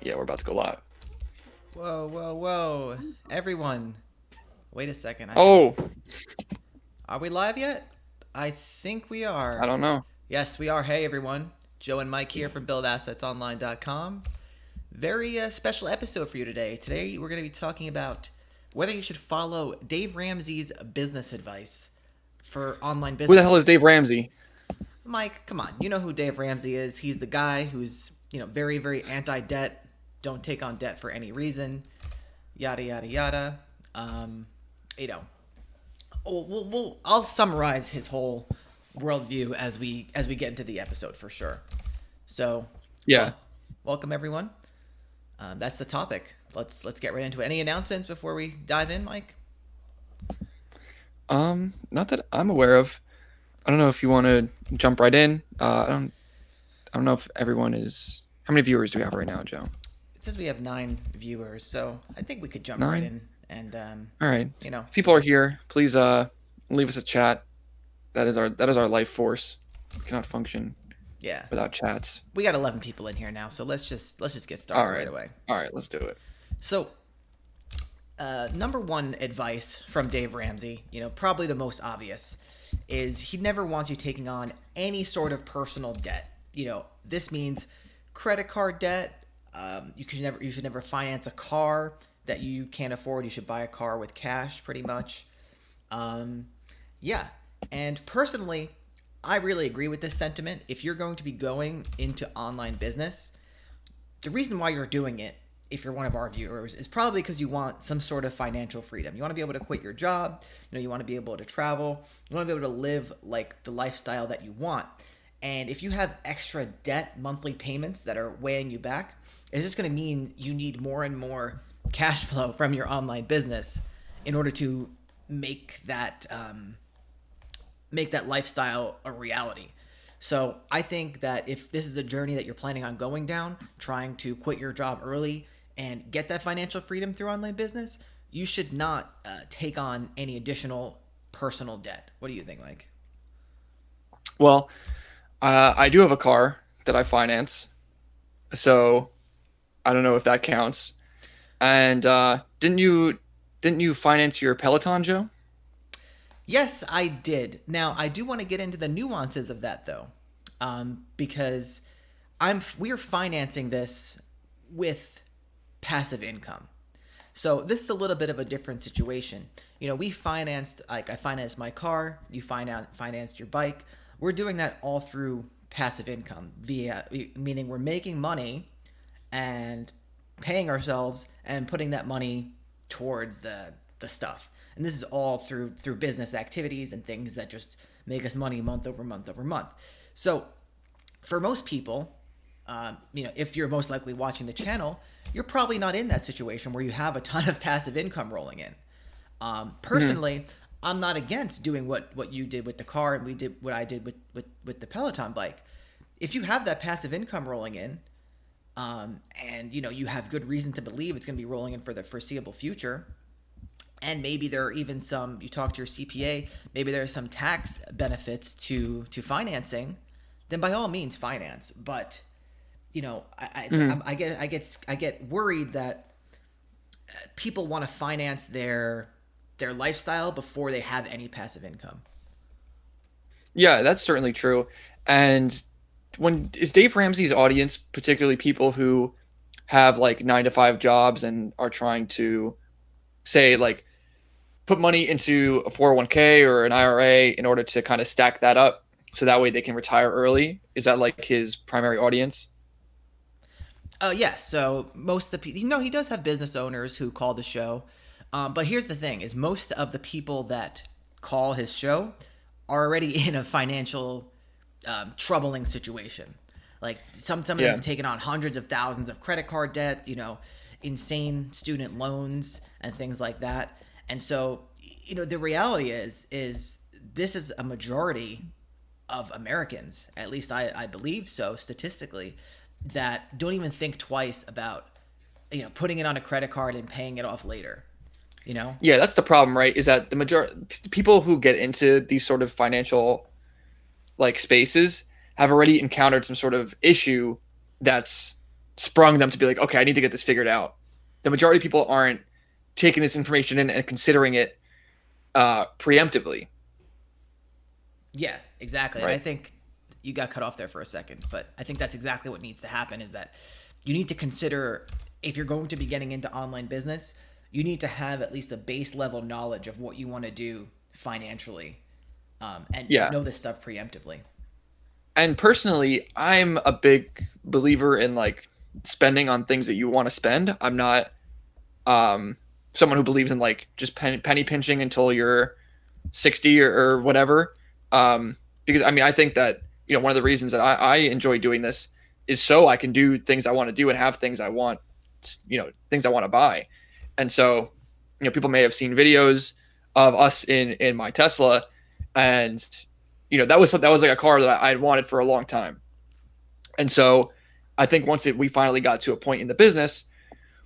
Yeah, we're about to go live. Whoa, whoa, whoa. Everyone, wait a second. Oh, Are we live yet? I think we I are. don't know. Yes, we are. Hey, everyone. Joe and Mike here from buildassetsonline.com. Very special episode for you today. Today, we're going to be talking about whether you should follow Dave Ramsey's business advice for online Who the hell business. is Dave Ramsey? Mike, come on. You know who Dave Ramsey is. He's the guy who's, very, very anti debt. Don't take on debt for any reason. Yada, yada, yada. Um, you know, I'll summarize his whole worldview as we get into the episode for sure. So, Yeah. well, welcome everyone. That's the topic. Let's get right into it. Any announcements before we dive in, Mike? Not that I'm aware of. I don't know if you want to jump right in. I don't know if everyone is. How many viewers do we have right now, Joe? It says we have 9 viewers, so I think we could jump right 9. in and All right. you know, If people are here, please leave us a chat. That is our life force. We cannot function yeah, without chats. we got 11 people in here now, so let's just get All started right right. away. All right. Let's do it. So, number one advice from Dave Ramsey, probably the most obvious, is he never wants you taking on any sort of personal debt. This means credit card debt. You should never finance a car that you can't afford. You should buy a car with cash, pretty much. Um, yeah, and personally, I really agree with this sentiment. If you're going to be going into online business, the reason why you're doing it, if you're one of our viewers, is probably because you want some sort of financial freedom. You want to be able to quit your job. You want to be able to travel. You want to be able to live like the lifestyle that you want. And if you have extra debt, monthly payments that are weighing you back, it's just going to mean you need more and more cash flow from your online business in order to make that lifestyle a reality. So I think that if this is a journey that you're planning on going down, trying to quit your job early and get that financial freedom through online business, you should not take on any additional personal debt. What do you think, Mike? Well, I do have a car that I finance, so I don't know if that counts. And didn't you finance your Peloton, Joe? Yes, I did. Now I do want to get into the nuances of that though, because we are financing this with passive income. So this is a little bit of a different situation. We financed, like I financed my car, you financed your bike. We're doing that all through passive income via, meaning we're making money and paying ourselves and putting that money towards the stuff. And this is all through business activities and things that just make us money month over month over month. So for most people, if you're most likely watching the channel, you're probably not in that situation where you have a ton of passive income rolling in. Hmm. Personally, I'm not against doing what you did with the car and we did what I did with the Peloton bike. If you have that passive income rolling in, and you have good reason to believe it's going to be rolling in for the foreseeable future, and maybe there are even some, you talk to your CPA, maybe there's some tax benefits to financing, then by all means finance. But Hmm. I get worried that people want to finance their lifestyle before they have any passive income. Yeah, that's certainly true. And when is Dave Ramsey's audience particularly people who have like 9 to 5 jobs and are trying to say like put money into a 401k or an IRA in order to kind of stack that up so that way they can retire early? Is that like his primary audience? Yes. So most of the people, he does have business owners who call the show. But here's the thing: is most of the people that call his show are already in a financial troubling situation. Like some of them Yeah. have taken on hundreds of thousands of credit card debt, insane student loans and things like that. And so, the reality is this is a majority of Americans, at least I believe so statistically, that don't even think twice about putting it on a credit card and paying it off later. You know? Yeah, that's the problem, right? Is that the majority people who get into these sort of financial like spaces have already encountered some sort of issue that's sprung them to be like, okay, I need to get this figured out. The majority of people aren't taking this information in and considering it preemptively, Yeah, exactly. And I right? think you got cut off there for a second, but I think that's exactly what needs to happen is that you need to consider if you're going to be getting into online business, you need to have at least a base level knowledge of what you want to do financially, and Yeah. know this stuff preemptively. And personally, I'm a big believer in like spending on things that you want to spend. I'm not um, someone who believes in like just penny pinching until you're 60 or whatever. Because I mean, I think that, one of the reasons that I enjoy doing this is so I can do things I want to do and have things I want, things I want to buy. And so, people may have seen videos of us in my Tesla, and that was like a car that I had wanted for a long time. And so, I think once we finally got to a point in the business,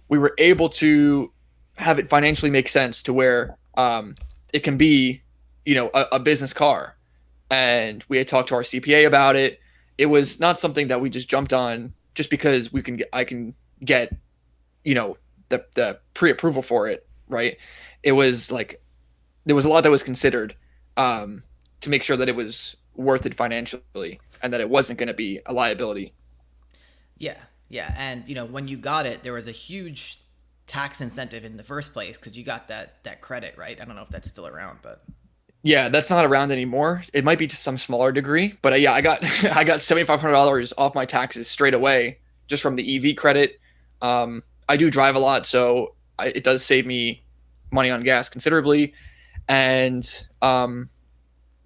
we were able to have it financially make sense to where it can be, a business car. And we had talked to our CPA about it. It was not something that we just jumped on just because I can get, the pre-approval for it, right? It was like there was a lot that was considered to make sure that it was worth it financially and that it wasn't going to be a liability. Yeah, yeah, and when you got it, there was a huge tax incentive in the first place because you got that credit, right? I don't know if that's still around, but Yeah, that's not around anymore. It might be to some smaller degree, but yeah, I got I got $7,500 off my taxes straight away just from the EV credit. I do drive a lot, so it does save me money on gas considerably. And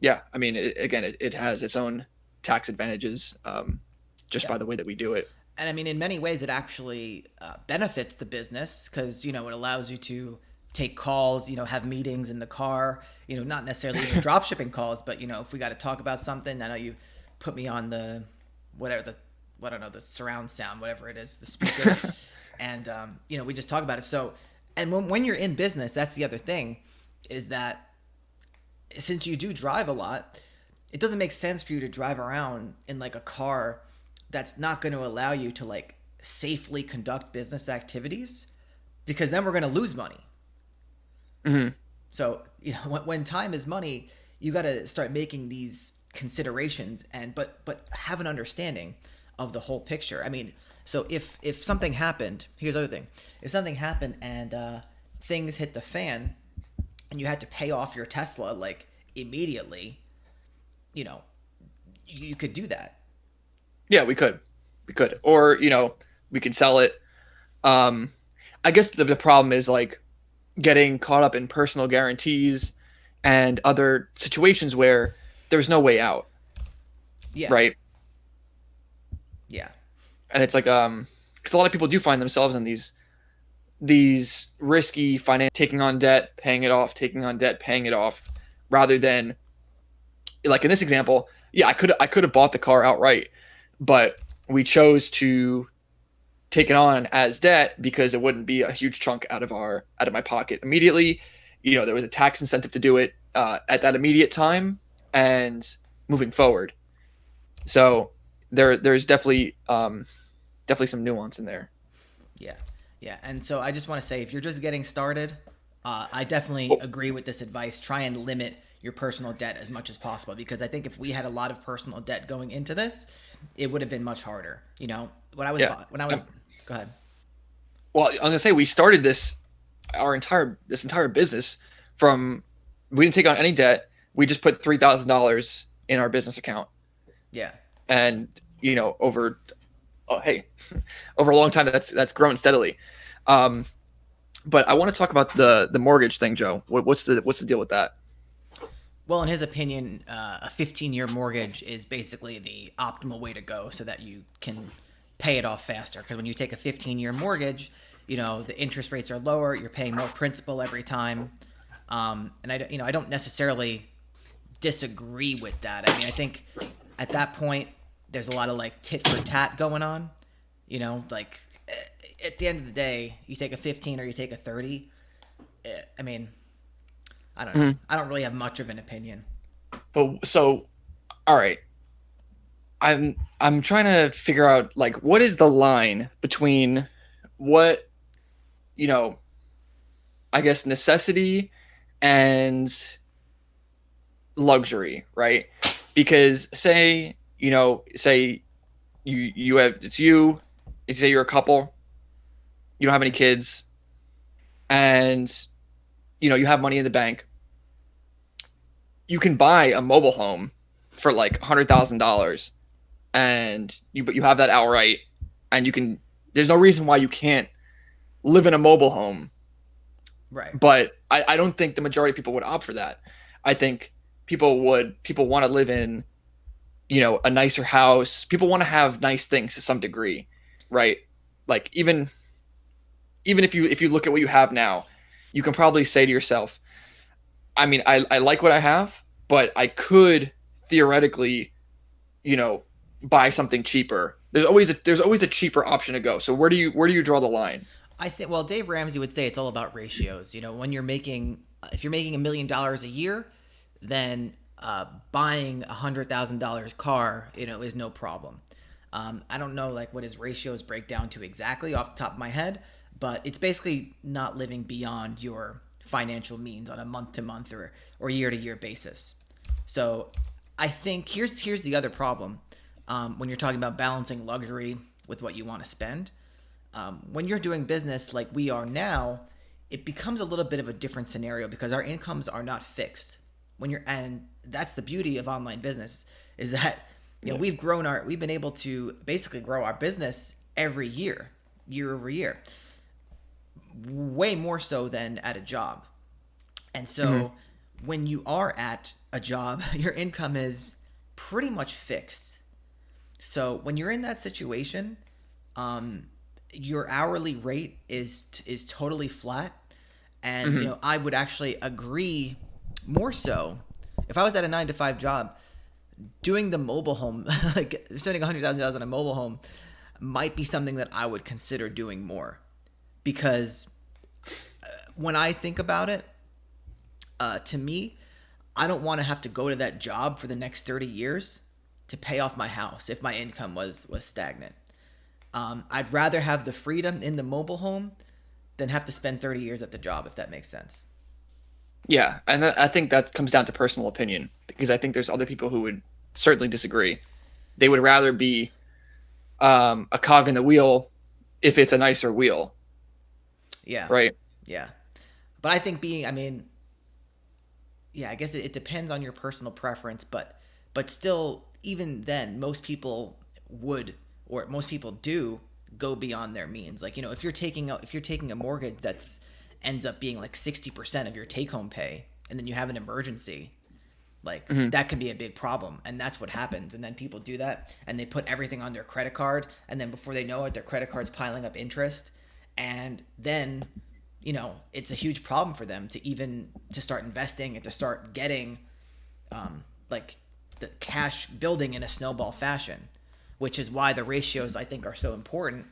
yeah, I mean, it has its own tax advantages just yeah. by the way that we do it. And I mean, in many ways, it actually benefits the business because it allows you to take calls, have meetings in the car, not necessarily even drop shipping calls, but if we got to talk about something, I know you put me on the whatever the what I don't know the surround sound, whatever it is, the speaker, and we just talk about it. So, and when you're in business, that's the other thing, is that since you do drive a lot, it doesn't make sense for you to drive around in like a car that's not going to allow you to like safely conduct business activities because then we're going to lose money. Hmm. So, when time is money, you got to start making these considerations and but have an understanding of the whole picture. I mean, so if something happened, here's the other thing. If something happened and things hit the fan and you had to pay off your Tesla like immediately, you know, you could do that. Yeah, we could, or we could sell it. Um, I guess the problem is like getting caught up in personal guarantees and other situations where there's no way out, Yeah. right? Yeah. And it's like because a lot of people do find themselves in these risky finance, taking on debt, paying it off, taking on debt, paying it off, rather than like in this example, yeah, I could have bought the car outright, but we chose to take it on as debt because it wouldn't be a huge chunk out of my pocket immediately. There was a tax incentive to do it at that immediate time and moving forward. So there's definitely some nuance in there. Yeah. Yeah. And so I just want to say if you're just getting started, I definitely Oh, agree with this advice. Try and limit your personal debt as much as possible because I think if we had a lot of personal debt going into this, it would have been much harder. yeah. When I was go ahead. Well, I was gonna say we started this entire business from we didn't take on any debt. We just put $3,000 in our business account, Yeah. and over hey, over a long time that's grown steadily. Um, but I want to talk about the mortgage thing, Joe. What's the deal with that? Well, in his opinion, a 15-year mortgage is basically the optimal way to go so that you can pay it off faster. Because when you take a 15-year mortgage, the interest rates are lower. You're paying more principal every time. And I don't necessarily disagree with that. I mean, I think at that point, there's a lot of like tit for tat going on. Like at the end of the day, you take a 15 or you take a 30. I mean, I don't know. Mhm. I don't really have much of an opinion. But so, all right. I'm trying to figure out like what is the line between what, you know, I guess necessity and luxury, right? Because say you have it's you, say you're a couple, you don't have any kids, and you have money in the bank. You can buy a mobile home for like $100,000, and you have that outright, and you can. There's no reason why you can't live in a mobile home. Right. But I don't think the majority of people would opt for that. I think people want to live in a nicer house. People want to have nice things to some degree, right? Like even if you look at what you have now, you can probably say to yourself, I mean, I like what I have, but I could theoretically, you know, buy something cheaper. There's always a cheaper option to go. So where do you draw the line? I think, well, Dave Ramsey would say it's all about ratios. When you're making, if you're making $1 million a year, then buying $100,000 car, is no problem. I don't know like what his ratios break down to exactly off the top of my head, but it's basically not living beyond your financial means on a month to month or year to year basis. So I think here's the other problem when you're talking about balancing luxury with what you want to spend. When you're doing business like we are now, it becomes a little bit of a different scenario because our incomes are not fixed. And that's the beauty of online business is that we've been able to basically grow our business every year over year, way more so than at a job. And so when you are at a job, your income is pretty much fixed. So when you're in that situation, your hourly rate is totally flat, and I would actually agree more so if I was at a 9 to 5 job, doing the mobile home, like spending $100,000 on a mobile home, might be something that I would consider doing more, because when I think about it, to me, I don't want to have to go to that job for the next 30 years to pay off my house if my income was stagnant. I'd rather have the freedom in the mobile home than have to spend 30 years at the job, if that makes sense. Yeah, and I think that comes down to personal opinion because I think there's other people who would certainly disagree. They would rather be a cog in the wheel if it's a nicer wheel, Yeah, right? yeah. But I think I mean, yeah, I guess it depends on your personal preference, but still, even then, most people do go beyond their means. Like, if you're taking a mortgage that's ends up being like 60% of your take home pay, and then you have an emergency, like that can be a big problem. And that's what happens. And then people do that and they put everything on their credit card. And then before they know it, their credit card's piling up interest. And then, it's a huge problem for them to start investing and to start getting, like the cash building in a snowball fashion, which is why the ratios I think are so important,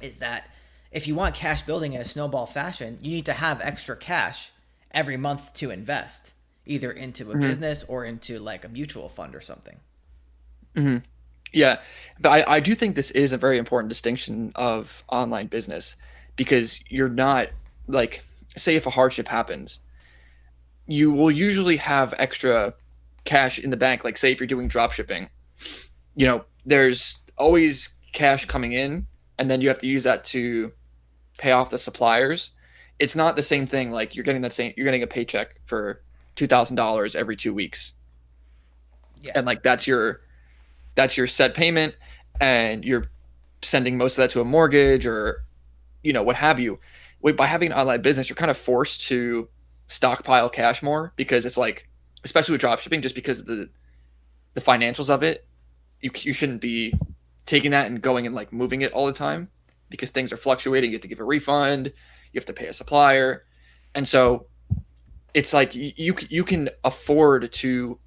is that if you want cash building in a snowball fashion, you need to have extra cash every month to invest either into a business or into like a mutual fund or something. Yeah, but I do think this is a very important distinction of online business because you're not like, say if a hardship happens, you will usually have extra cash in the bank. Like say if you're doing drop shipping, there's always cash coming in, and then you have to use that to pay off the suppliers. It's not the same thing. Like you're getting a paycheck for $2,000 every 2 weeks, Yeah. and like that's your set payment, and you're sending most of that to a mortgage or what have you. By having an online business, you're kind of forced to stockpile cash more because it's like, especially with drop shipping, just because of the financials of it, you shouldn't be taking that and going and like moving it all the time because things are fluctuating. You have to give a refund, you have to pay a supplier, and so it's like you can afford to,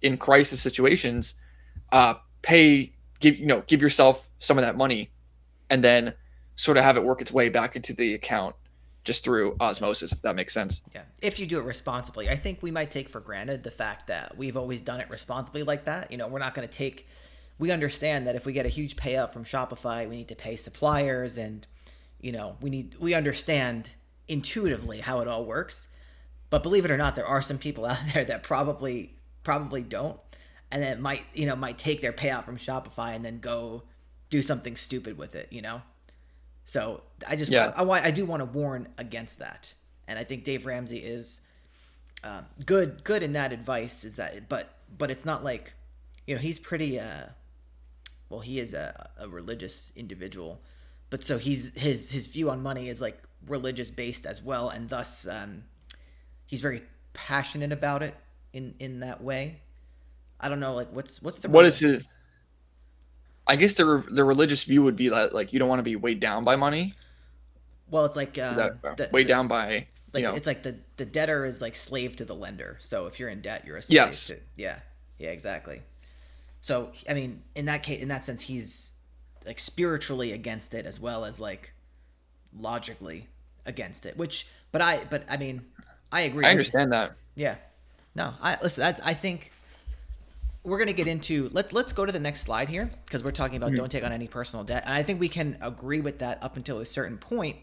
in crisis situations, give yourself some of that money, and then sort of have it work its way back into the account just through osmosis, if that makes sense. Yeah. If you do it responsibly, I think we might take for granted the fact that we've always done it responsibly like that. We're not going to take we understand that if we get a huge payout from Shopify, we need to pay suppliers, and we understand intuitively how it all works. But believe it or not, there are some people out there that probably don't, and that might take their payout from Shopify and then go do something stupid with it. So Yeah. I do want to warn against that, and I think Dave Ramsey is good in that advice. Is that but it's not like, he's pretty well, he is a religious individual, but so his view on money is like religious based as well, and thus he's very passionate about it in that way. I don't know, like what's the What is his? I guess the religious view would be that like you don't want to be weighed down by money. well, it's like That weighed down by it's like the debtor is like slave to the lender. So if you're in debt, you're a slave yes. to, yeah, exactly. So I mean, in that case, in that sense, he's like spiritually against it as well as like logically against it. But I mean, I agree. I understand that. Yeah. No, I listen. I think we're gonna get into let's go to the next slide here, because we're talking about don't take on any personal debt, and I think we can agree with that up until a certain point,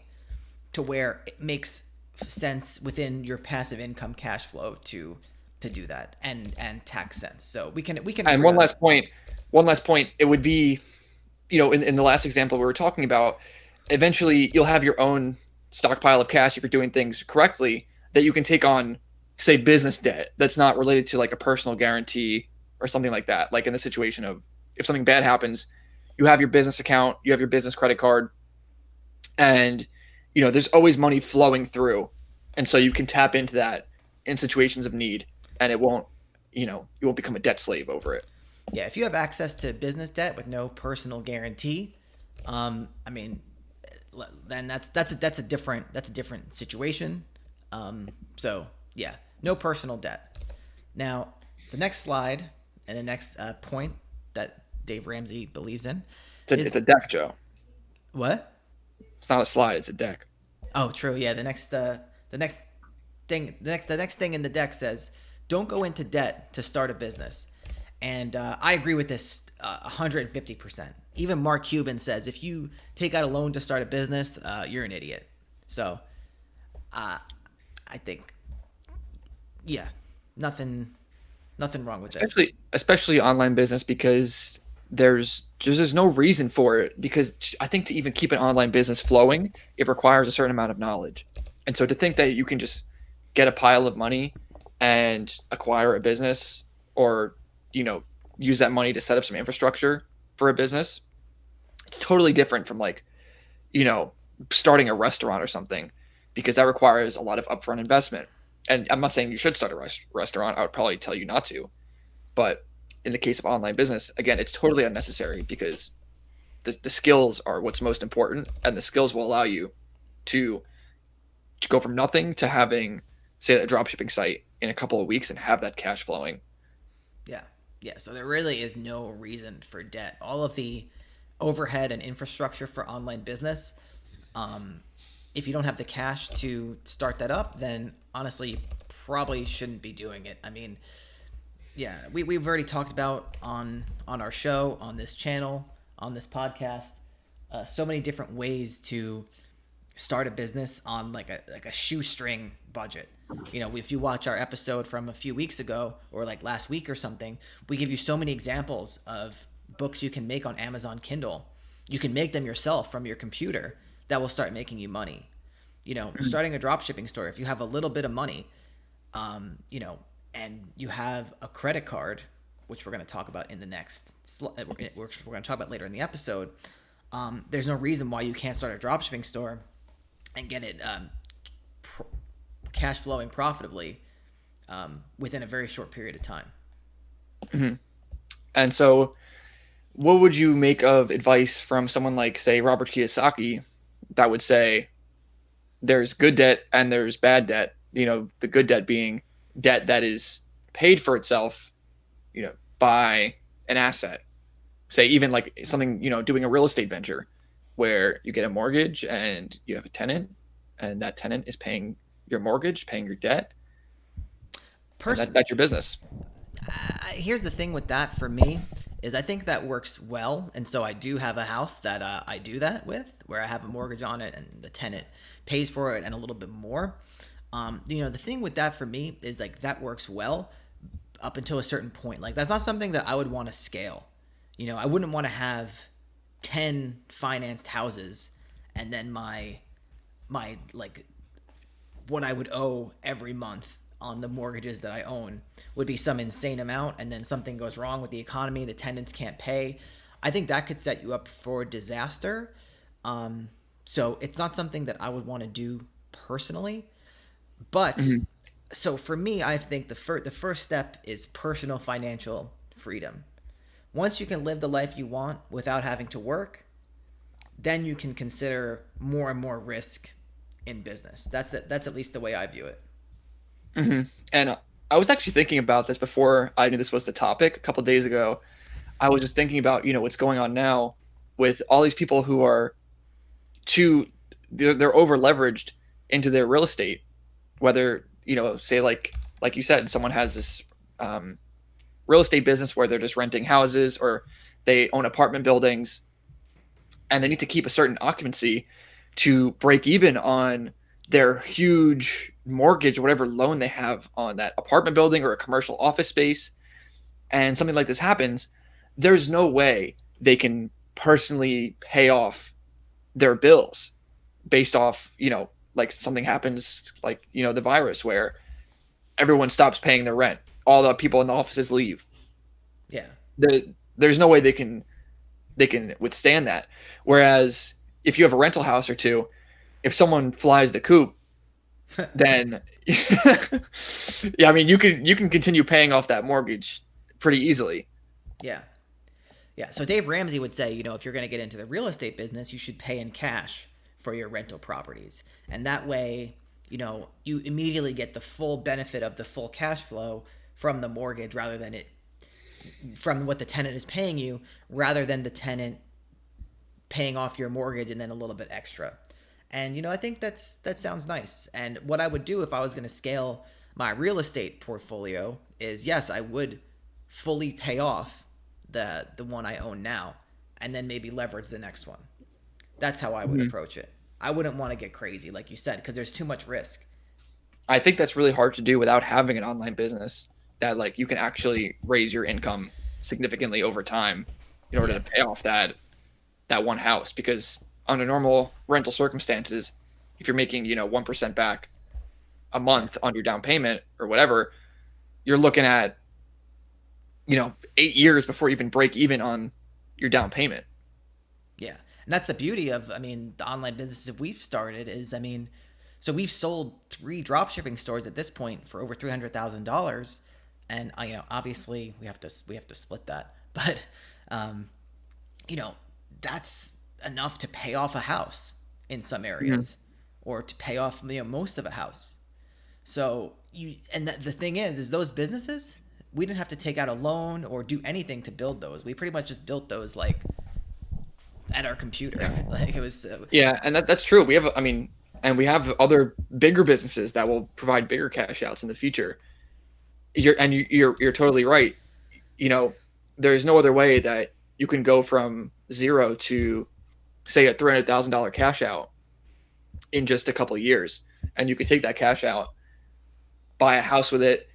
to where it makes sense within your passive income cash flow to do that, and tax sense. So we can And agree on that. one last point, it would be, in the last example we were talking about, eventually you'll have your own stockpile of cash if you're doing things correctly that you can take on, say, business debt that's not related to like a personal guarantee or something like that. Like in the situation of if something bad happens, you have your business account, you have your business credit card, and there's always money flowing through, and so you can tap into that in situations of need, and it won't, you won't become a debt slave over it. Yeah, if you have access to business debt with no personal guarantee, I mean, then that's a different situation. So yeah, no personal debt. Now, the next slide and the next point that Dave Ramsey believes in It's is a deck, Joe. what? It's not a slide, it's a deck. Oh, true. Yeah, the next thing in the deck says, "Don't go into debt to start a business," and I agree with this 150%. Even Mark Cuban says if you take out a loan to start a business, you're an idiot. So, I think, yeah, nothing wrong with this. Especially online business, because there's no reason for it, because I think to even keep an online business flowing, it requires a certain amount of knowledge. And so to think that you can just get a pile of money and acquire a business, or use that money to set up some infrastructure for a business, it's totally different from like starting a restaurant or something, because that requires a lot of upfront investment. And I'm not saying you should start a restaurant. I would probably tell you not to. But in the case of online business, again, it's totally unnecessary, because the skills are what's most important, and the skills will allow you to go from nothing to having, say, a dropshipping site in a couple of weeks and have that cash flowing. Yeah. Yeah. So there really is no reason for debt. All of the overhead and infrastructure for online business, if you don't have the cash to start that up, then honestly, you probably shouldn't be doing it. I mean, yeah, we've already talked about on our show, on this channel, on this podcast, so many different ways to start a business on like a shoestring budget. If you watch our episode from a few weeks ago, or like last week or something, we give you so many examples of books you can make on Amazon Kindle. You can make them yourself from your computer, that will start making you money. Starting a drop shipping store, if you have a little bit of money, and you have a credit card, which we're going to talk about in the next we're going to talk about later in the episode, there's no reason why you can't start a drop shipping store and get it cash flowing profitably within a very short period of time. Mm-hmm. And so, what would you make of advice from someone like, say, Robert Kiyosaki, that would say there's good debt and there's bad debt? The good debt being debt that is paid for itself, by an asset. Say even like something, doing a real estate venture where you get a mortgage and you have a tenant, and that tenant is paying your mortgage, paying your debt. That's your business. Here's the thing with that for me. is I think that works well. And so I do have a house that I do that with, where I have a mortgage on it and the tenant pays for it and a little bit more. The thing with that for me is like that works well up until a certain point. Like that's not something that I would want to scale. I wouldn't want to have 10 financed houses and then my like what I would owe every month on the mortgages that I own would be some insane amount, and then something goes wrong with the economy, the tenants can't pay. I think that could set you up for disaster. So it's not something that I would want to do personally. But Hmm. so for me, I think the first step is personal financial freedom. Once you can live the life you want without having to work, then you can consider more and more risk in business. That's at least the way I view it. Hmm. And I was actually thinking about this before I knew this was the topic a couple days ago. I was just thinking about, what's going on now with all these people who are too, they're over leveraged into their real estate. Whether, say like you said, someone has this um, real estate business where they're just renting houses, or they own apartment buildings, and they need to keep a certain occupancy to break even on their huge mortgage or whatever loan they have on that apartment building or a commercial office space. And something like this happens, there's no way they can personally pay off their bills based off, like something happens, like, the virus, where everyone stops paying their rent, all the people in the offices leave. Yeah. There's no way they can withstand that. Whereas if you have a rental house or two, if someone flies the coop, then yeah, I mean, you can continue paying off that mortgage pretty easily. Yeah. Yeah. So Dave Ramsey would say, if you're going to get into the real estate business, you should pay in cash for your rental properties. And that way, you immediately get the full benefit of the full cash flow from the mortgage rather than it from what the tenant is paying you, rather than the tenant paying off your mortgage and then a little bit extra. And I think that sounds nice. And what I would do if I was going to scale my real estate portfolio is, yes, I would fully pay off the one I own now, and then maybe leverage the next one. That's how I would Mhm. approach it. I wouldn't want to get crazy, like you said, because there's too much risk. I think that's really hard to do without having an online business that, like, you can actually raise your income significantly over time in order Yeah, to pay off that one house. Because under normal rental circumstances, if you're making 1% back a yeah, month on your down payment or whatever, you're looking at 8 years before you even break even on your down payment. yeah. And that's the beauty of, the online businesses we've started is, so we've sold 3 dropshipping stores at this point for over $300,000, and obviously we have to split that, but um, you know, that's enough to pay off a house in some Mhm. areas, or to pay off most of a house. So the thing is those businesses, we didn't have to take out a loan or do anything to build those. We pretty much just built those like at our computer. Like it was, Yeah, and that's true. We have, I mean, and we have other bigger businesses that will provide bigger cash outs in the future. You're totally right. You know, there's no other way that you can go from zero to, say, a $300,000 cash out in just a couple of years, and you could take that cash out, buy a house with it,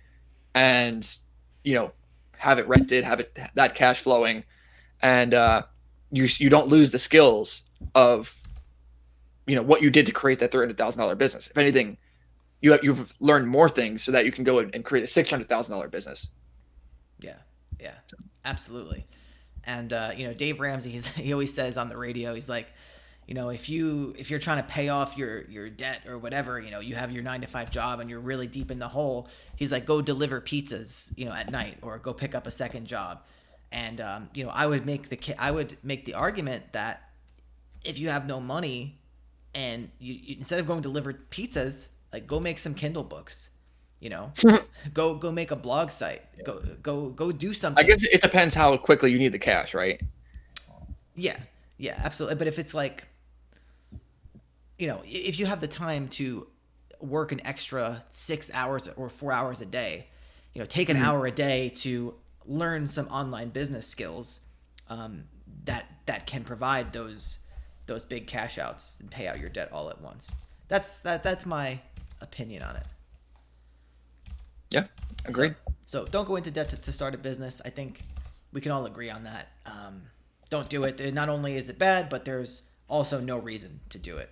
and you know have it rented, have it that cash flowing, and you don't lose the skills of what you did to create that $300,000 business. If anything, you've learned more things so that you can go and create a $600,000 business. yeah, yeah, absolutely. And Dave Ramsey, he always says on the radio, he's like, if you're trying to pay off your debt or whatever, you have your 9 to 5 job and you're really deep in the hole. He's like, go deliver pizzas, at night, or go pick up a second job. And I would make the argument that if you have no money, and you instead of going deliver pizzas, like go make some Kindle books, you know, go make a blog site, go do I something. guess it depends how quickly you need the cash, right? Yeah, yeah, absolutely. But if it's like, if you have the time to work an extra 6 hours or 4 hours a day, take an Mhm. hour a day to learn some online business skills that can provide those big cash outs and pay out your debt all at once. That's my opinion on it. Yeah, agreed. So don't go into debt to start a business. I think we can all agree on that. Don't do it. Not only is it bad, but there's also no reason to do it,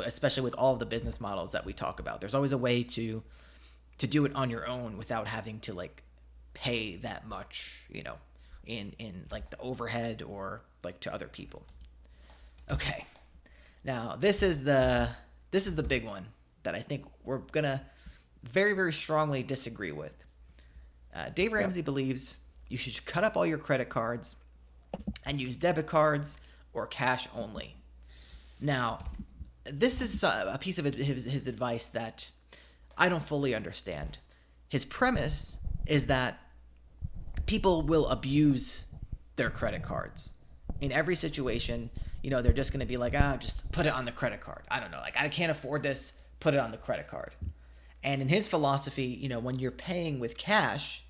especially with all of the business models that we talk about. There's always a way to do it on your own without having to like pay that much, in like the overhead or like to other people. Okay. Now, this is the big one that I think we're going to very, very strongly disagree with. Dave Ramsey believes you should cut up all your credit cards and use debit cards or cash only. Now, this is a piece of his advice that I don't fully understand. His premise is that people will abuse their credit cards. In every situation, they're just going to be like, just put it on the credit card. I don't know. Like, I can't afford this. Put it on the credit card. And in his philosophy, when you're paying with cash,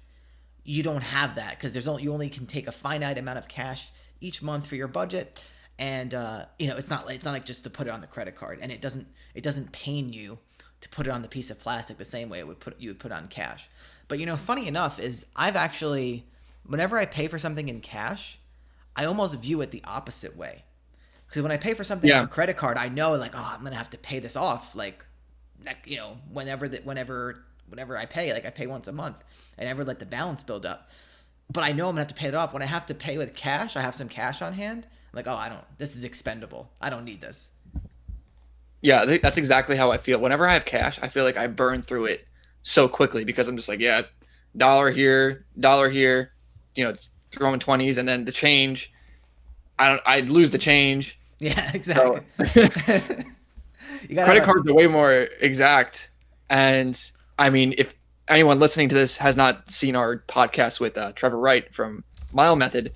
you don't have that because you only can take a finite amount of cash each month for your budget. And, it's not like just to put it on the credit card. And it doesn't pain you to put it on the piece of plastic the same way you would put on cash. But, funny enough is I've actually, whenever I pay for something in cash, I almost view it the opposite way. Because when I pay for something on a credit card, I know like, I'm going to have to pay this off. Like, whenever I pay, like I pay once a month, I never let the balance build up. But I know I'm going to have to pay it off. When I have to pay with cash, I have some cash on hand. I'm like, this is expendable. I don't need this. Yeah, that's exactly how I feel. Whenever I have cash, I feel like I burn through it so quickly because I'm just like, dollar here, throwing 20s, and then the change, I'd lose the change. Yeah, exactly. So, credit cards are way more exact. And I mean, if anyone listening to this has not seen our podcast with Trevor Wright from Mile Method,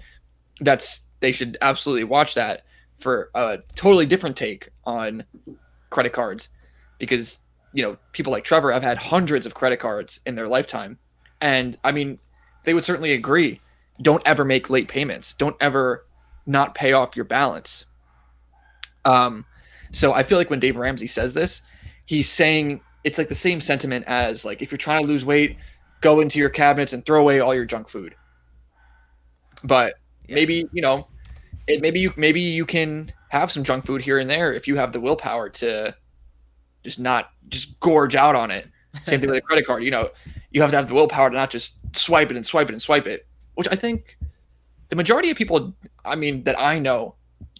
they should absolutely watch that for a totally different take on credit cards, because people like Trevor have had hundreds of credit cards in their lifetime, and I mean, they would certainly agree. Don't ever make late payments. Don't ever not pay off your balance. So I feel like when Dave Ramsey says this, he's saying it's like the same sentiment as like if you're trying to lose weight, go into your cabinets and throw away all your junk food. But maybe maybe you can have some junk food here and there if you have the willpower to just gorge out on it. Same thing with a credit card. You have to have the willpower to not just swipe it and swipe it and swipe it, which I think the majority of people, that I know,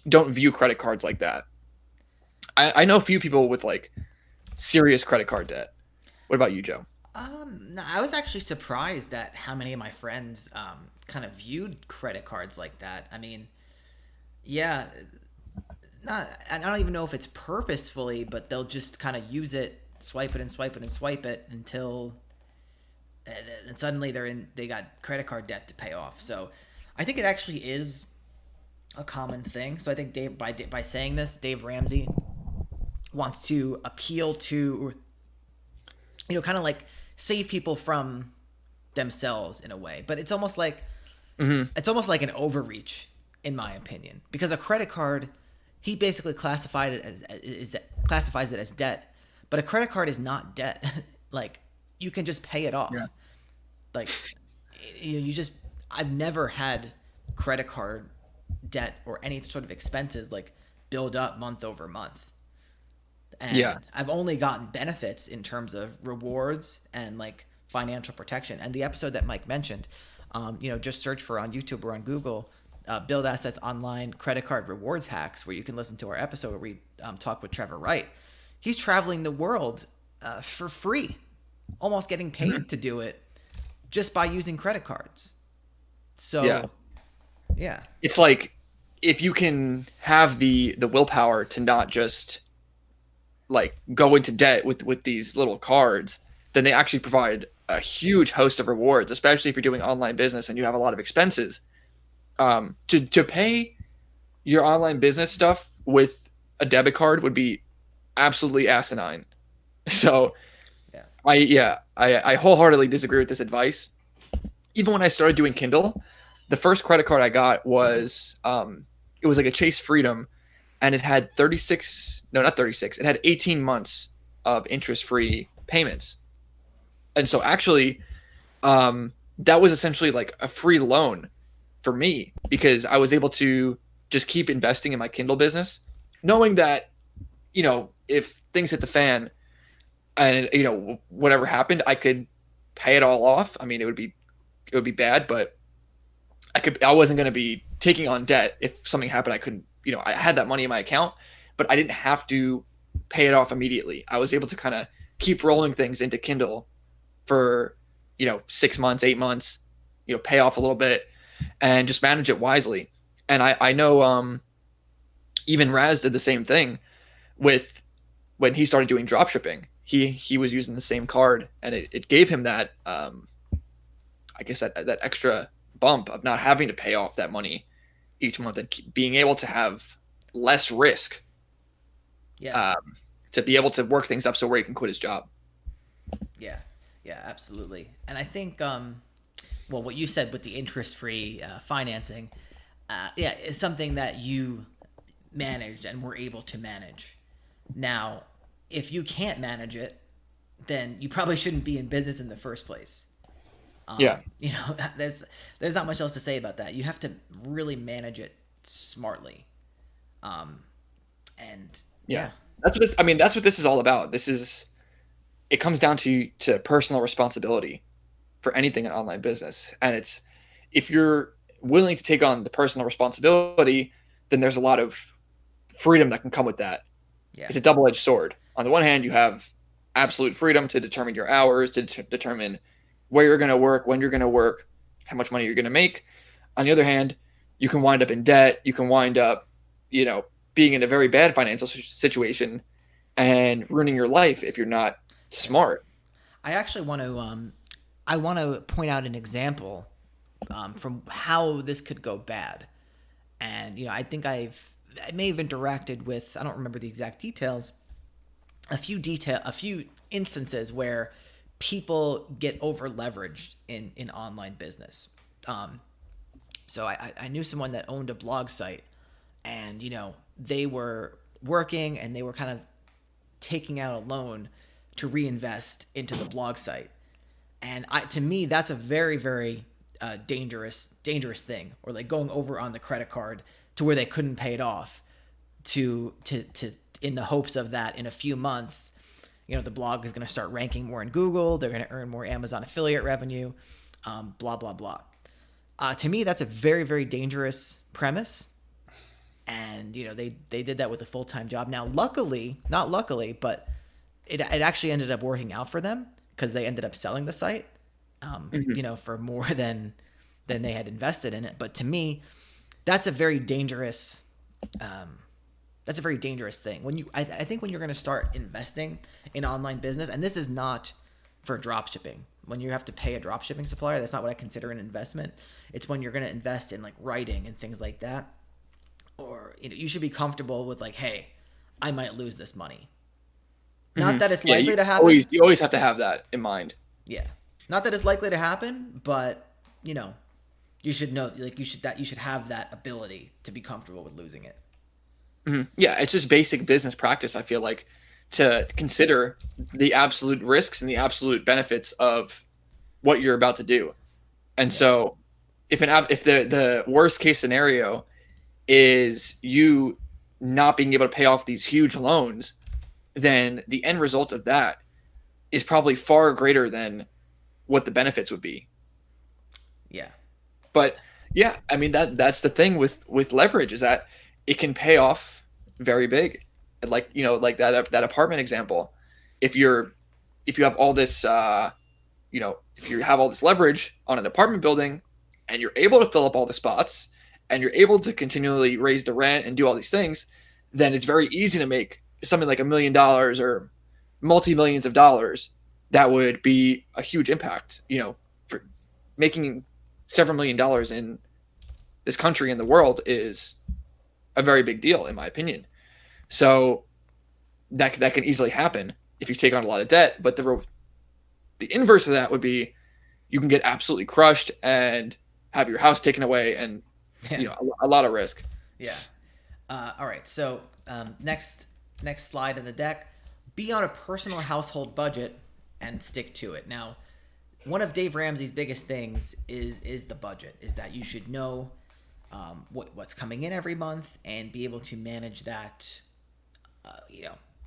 don't view credit cards like that. I know a few people with like serious credit card debt. What about you, Joe? No, I was actually surprised at how many of my friends kind of viewed credit cards like that. I don't even know if it's purposefully, but they'll just kind of use it, swipe it and swipe it and swipe it until, and suddenly they got credit card debt to pay off. So I think it actually is a common thing. So I think by saying this, Dave Ramsey wants to appeal to, kind of like save people from themselves in a way. But it's almost like an overreach, in my opinion, because a credit card, he basically classifies it as debt, but a credit card is not debt. Like, you can just pay it off. Yeah. Like, I've never had credit card debt or any sort of expenses like build up month over month. And I've only gotten benefits in terms of rewards and like financial protection. And the episode that Mike mentioned, just search for on YouTube or on Google, Build Assets Online Credit Card Rewards Hacks, where you can listen to our episode where we talk with Trevor Wright. He's traveling the world for free, almost getting paid to do it just by using credit cards. So, yeah. It's like if you can have the willpower to not just like go into debt with these little cards, then they actually provide a huge host of rewards, especially if you're doing online business and you have a lot of expenses. To pay your online business stuff with a debit card would be absolutely asinine. So I wholeheartedly disagree with this advice. even when I started doing Kindle, the first credit card I got was it was like a Chase Freedom, and it had 36, no, not 36, it had 18 months of interest free payments. And so actually, that was essentially like a free loan for me because I was able to just keep investing in my Kindle business, knowing that, if things hit the fan and, whatever happened, I could pay it all off. I mean, it would be bad, but I wasn't going to be taking on debt. If something happened, I couldn't, I had that money in my account, but I didn't have to pay it off immediately. I was able to kind of keep rolling things into Kindle for, 6 months, 8 months, pay off a little bit and just manage it wisely. And I know, even Raz did the same thing with when he started doing drop shipping. He was using the same card, and it gave him that, I guess that extra bump of not having to pay off that money each month and being able to have less risk, Yeah. to be able to work things up so where he can quit his job. Yeah. Yeah, absolutely. And I think, well, what you said with the interest-free financing, yeah, is something that you managed and were able to manage. Now, if you can't manage it, then you probably shouldn't be in business in the first place. Yeah. There's not much else to say about that. You have to really manage it smartly. And Yeah. yeah, That's what this is all about. It comes down to personal responsibility for anything in online business. And it's, if you're willing to take on the personal responsibility, then there's a lot of freedom that can come with that. yeah, It's a double-edged sword. On the one hand, you have absolute freedom to determine your hours, to determine where you're going to work, when you're going to work, how much money you're going to make. On the other hand, you can wind up in debt. You can wind up, being in a very bad financial situation and ruining your life if you're not yeah. smart. I actually want to point out an example from how this could go bad. And I think I may have interacted with, I don't remember the exact details, a few instances where people get over leveraged in online business. So I knew someone that owned a blog site, and they were working and they were kind of taking out a loan to reinvest into the blog site. And to me, that's a very, very dangerous thing. Or like going over on the credit card to where they couldn't pay it off, to in the hopes of that in a few months, the blog is going to start ranking more in Google. They're going to earn more Amazon affiliate revenue, blah blah blah. To me, that's a very, very dangerous premise. And they did that with a full-time job. Now, not luckily, but it actually ended up working out for them because they ended up selling the site, Mm-hmm. for more than they had invested in it. But to me, that's a very dangerous thing. I think when you're going to start investing in online business, and this is not for drop shipping, when you have to pay a drop shipping supplier, that's not what I consider an investment. It's when you're going to invest in like writing and things like that. Or you should be comfortable with like, hey, I might lose this money. Mm-hmm. Not that it's Yeah, likely to happen. you always have to have that in mind. Yeah. Not that it's likely to happen, but you should know, like, you should have that ability to be comfortable with losing it. Mm-hmm. Yeah, it's just basic business practice, I feel like, to consider the absolute risks and the absolute benefits of what you're about to do. And Yeah. so if the worst case scenario is you not being able to pay off these huge loans, then the end result of that is probably far greater than what the benefits would be. Yeah. But yeah, I mean that's the thing with leverage, is that it can pay off very big. Like, like that apartment example. If you're if you have all this if you have all this leverage on an apartment building and you're able to fill up all the spots and you're able to continually raise the rent and do all these things, then it's very easy to make something like $1 million or multi-millions of dollars. That would be a huge impact, for making several $1 million in this country and the world is a very big deal, in my opinion. So that can easily happen if you take on a lot of debt. But the inverse of that would be you can get absolutely crushed and have your house taken away, and Yeah. a lot of risk. Yeah. All right. So next slide in the deck. Be on a personal household budget and stick to it. Now, one of Dave Ramsey's biggest things is the budget. Is that you should know what's coming in every month and be able to manage that.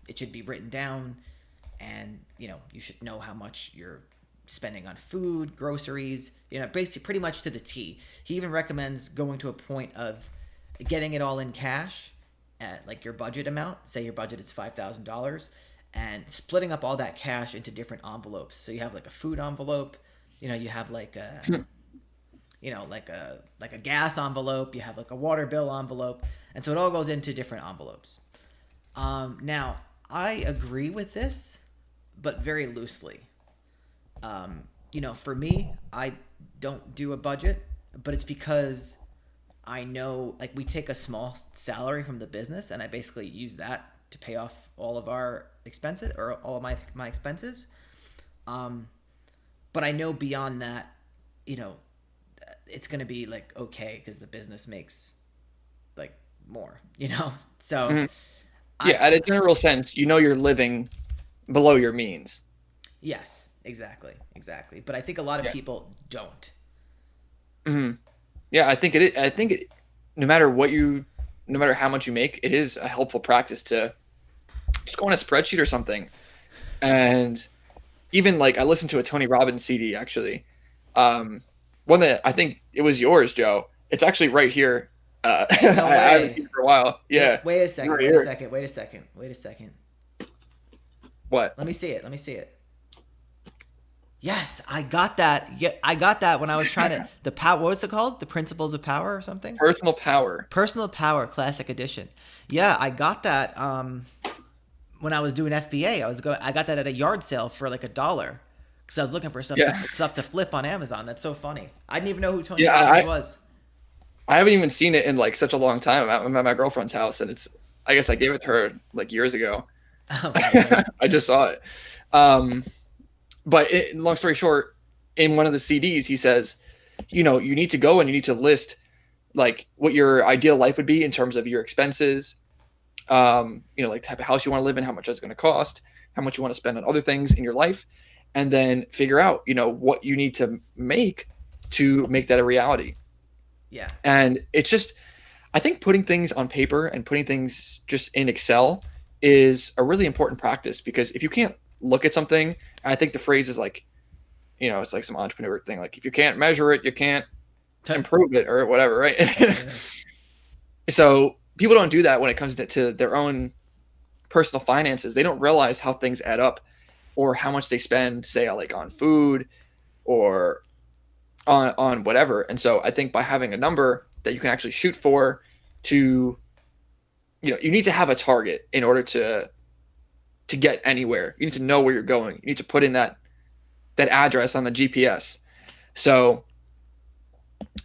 It should be written down, and you should know how much you're spending on food, groceries. Basically, pretty much to the T. He even recommends going to a point of getting it all in cash at like your budget amount. Say your budget is $5,000, and splitting up all that cash into different envelopes. So you have like a food envelope. You have like a like a gas envelope. You have like a water bill envelope, and so it all goes into different envelopes. Now, I agree with this, but very loosely. For me, I don't do a budget, but it's because I know, like, we take a small salary from the business, and I basically use that to pay off all of our expenses, or all of my expenses. But I know beyond that, it's going to be like okay because the business makes like more. So Mhm. I Yeah, at a general sense, you're living below your means. yes, exactly. But I think a lot of Yeah. people don't. Hmm. Yeah, I think it. I think it, no matter how much you make, it is a helpful practice to just go on a spreadsheet or something. And even like I listened to a Tony Robbins CD actually, one that I think it was yours, Joe. It's actually right here. No I haven't way. seen it for a while. Yeah, Wait a second. right Wait a here. second. Wait a second. Wait a second. What? Let me see it. Let me see it. Yes, I got that. Yeah, I got that when I was trying to the power. What's it called? The Principles of Power or something? Personal power. Personal Power Classic Edition. Yeah, I got that when I was doing FBA. I got that at a yard sale for like $1 because I was looking for Yeah, stuff to flip on Amazon. That's so funny. I didn't even know who Tony yeah. Robbins was. I haven't even seen it in like such a long time. I'm at my girlfriend's house, and it's. I guess I gave it to her like years ago. Oh man. I just saw it. Um, long story short, in one of the CDs, he says, you need to go and you need to list like what your ideal life would be in terms of your expenses. Like type of house you want to live in, how much that's going to cost, how much you want to spend on other things in your life, and then figure out, what you need to make that a reality. Yeah. And it's just, I think putting things on paper and putting things just in Excel is a really important practice because if you can't look at something, I think the phrase is like, it's like some entrepreneur thing. Like if you can't measure it, you can't improve it or whatever, right? Yeah. So people don't do that when it comes to their own personal finances. They don't realize how things add up or how much they spend, say, like on food or on whatever. And so I think by having a number that you can actually shoot for to, you need to have a target in order to get anywhere. You need to know where you're going. You need to put in that address on the GPS. So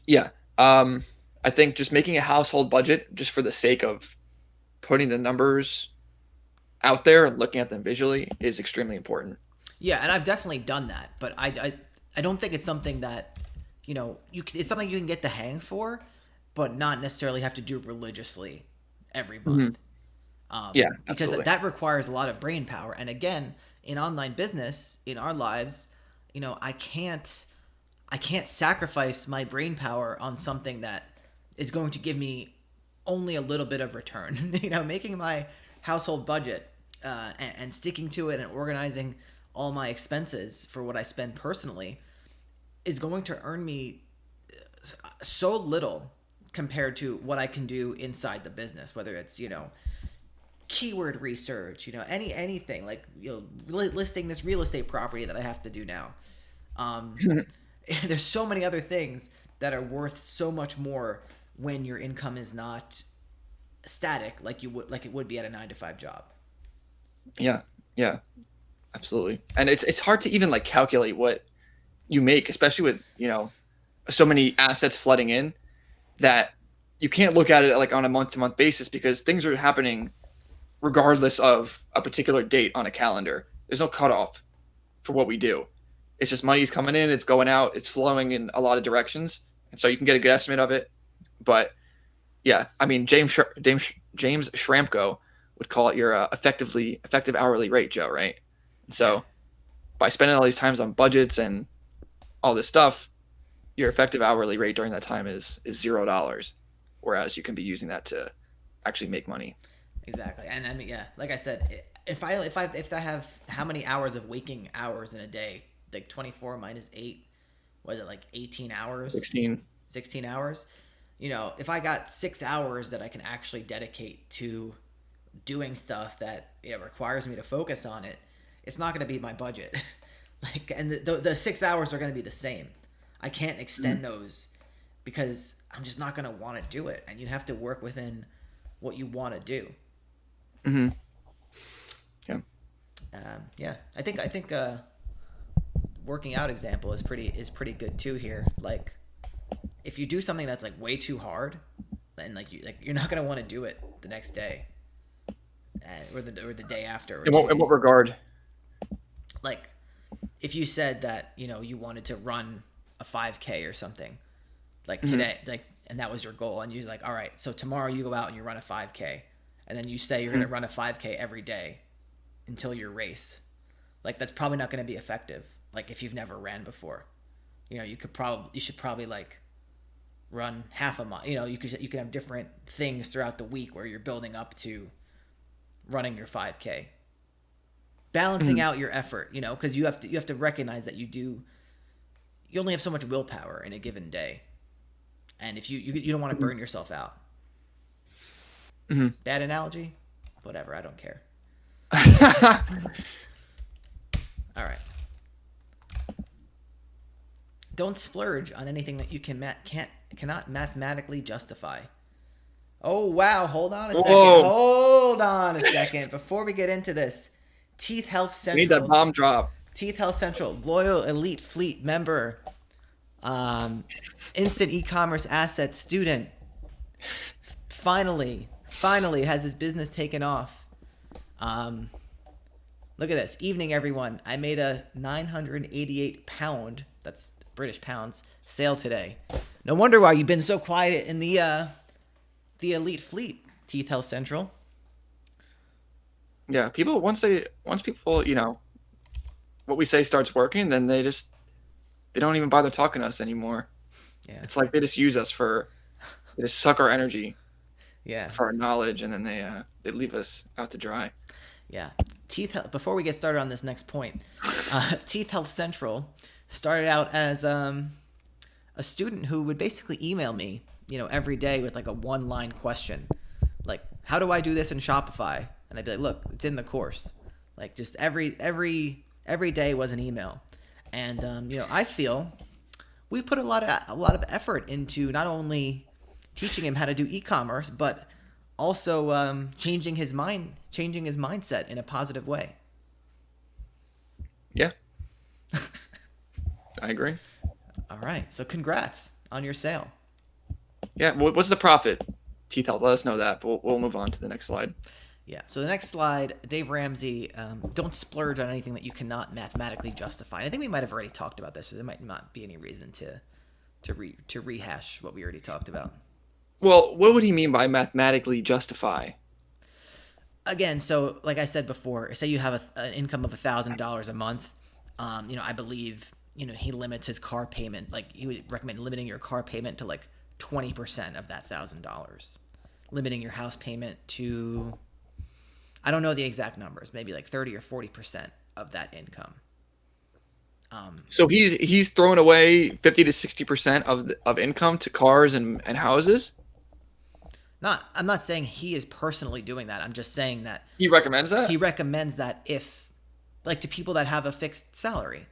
yeah, I think just making a household budget just for the sake of putting the numbers out there and looking at them visually is extremely important. Yeah, and I've definitely done that, but I don't think it's something that it's something you can get the hang for, but not necessarily have to do religiously every Mhm. month. Yeah, Because absolutely. that requires a lot of brain power. And again, in online business, in our lives, I can't sacrifice my brain power on something that is going to give me only a little bit of return. Making my household budget and sticking to it and organizing all my expenses for what I spend personally is going to earn me so little compared to what I can do inside the business, whether it's, keyword research, anything like, listing this real estate property that I have to do now. Um, there's so many other things that are worth so much more when your income is not static like it would be at a 9 to 5 job. Yeah, yeah, absolutely. And it's hard to even like calculate what you make, especially with so many assets flooding in that you can't look at it like on a month to month basis because things are happening regardless of a particular date on a calendar. There's no cutoff for what we do. It's just money's coming in, it's going out, it's flowing in a lot of directions, and so you can get a good estimate of it. But yeah, I mean, James Schramko would call it your effective hourly rate, Joe, right? And Yeah, so by spending all these times on budgets and all this stuff, your effective hourly rate during that time is $0, whereas you can be using that to actually make money. exactly. And I mean, yeah, like I said, if I have how many hours of waking hours in a day, like 24 minus 8, was it like 18 hours? 16. 16 hours? If I got 6 hours that I can actually dedicate to doing stuff that requires me to focus on it, it's not going to be my budget. And the 6 hours are going to be the same. I can't extend those because I'm just not going to want to do it. And you have to work within what you want to do. Mm-hmm. Yeah. Yeah, I think working out example is pretty good too here. Like, if you do something that's like way too hard, then you're not gonna want to do it the next day, or the day after. In what regard? Like, if you said that you wanted to run a 5K or something, like today, like, and that was your goal, and you're like, all right, so tomorrow you go out and you run a 5K, and then you say you're gonna run a 5K every day until your race. Like, that's probably not going to be effective. Like, if you've never ran before, you should probably like run half a mile. You can have different things throughout the week where you're building up to running your 5K, balancing out your effort. Because you have to recognize that you only have so much willpower in a given day, and if you don't want to burn yourself out. Bad analogy, whatever. I don't care. All right. Don't splurge on anything that you cannot mathematically justify. Oh wow! Hold on a second. Whoa. Hold on a second. Before we get into this, Teeth Health Central. Need that bomb drop. Teeth Health Central, loyal elite fleet member, instant e-commerce asset student. Finally has his business taken off. Look at this. Evening, everyone. I made a 988 pound, that's British pounds, sale today. No wonder why you've been so quiet in the elite fleet, Teeth Health Central. Yeah, people once people, what we say starts working, then they don't even bother talking to us anymore. Yeah. It's like they just use us they just suck our energy. Yeah. For our knowledge, and then they leave us out to dry. Yeah. Before we get started on this next point, Teeth Health Central started out as a student who would basically email me, every day with like a one-line question, like, how do I do this in Shopify? And I'd be like, look, it's in the course. Like, just every day was an email, and I feel we put a lot of effort into not only teaching him how to do e-commerce, but also changing his mindset in a positive way. Yeah. I agree. All right. So congrats on your sale. Yeah. What's the profit? Teeth Health, let us know that, but we'll move on to the next slide. Yeah. So the next slide, Dave Ramsey, don't splurge on anything that you cannot mathematically justify. And I think we might have already talked about this, so there might not be any reason to rehash what we already talked about. Well, what would he mean by mathematically justify? Again, so like I said before, say you have an income of $1,000 a month. I believe he limits his car payment. Like, he would recommend limiting your car payment to like 20% of that $1,000, limiting your house payment to, I don't know the exact numbers, maybe like 30 or 40% of that income. So he's throwing away 50 to 60% of income to cars and houses. I'm not saying he is personally doing that. I'm just saying that he recommends that. He recommends that if, like, to people that have a fixed salary,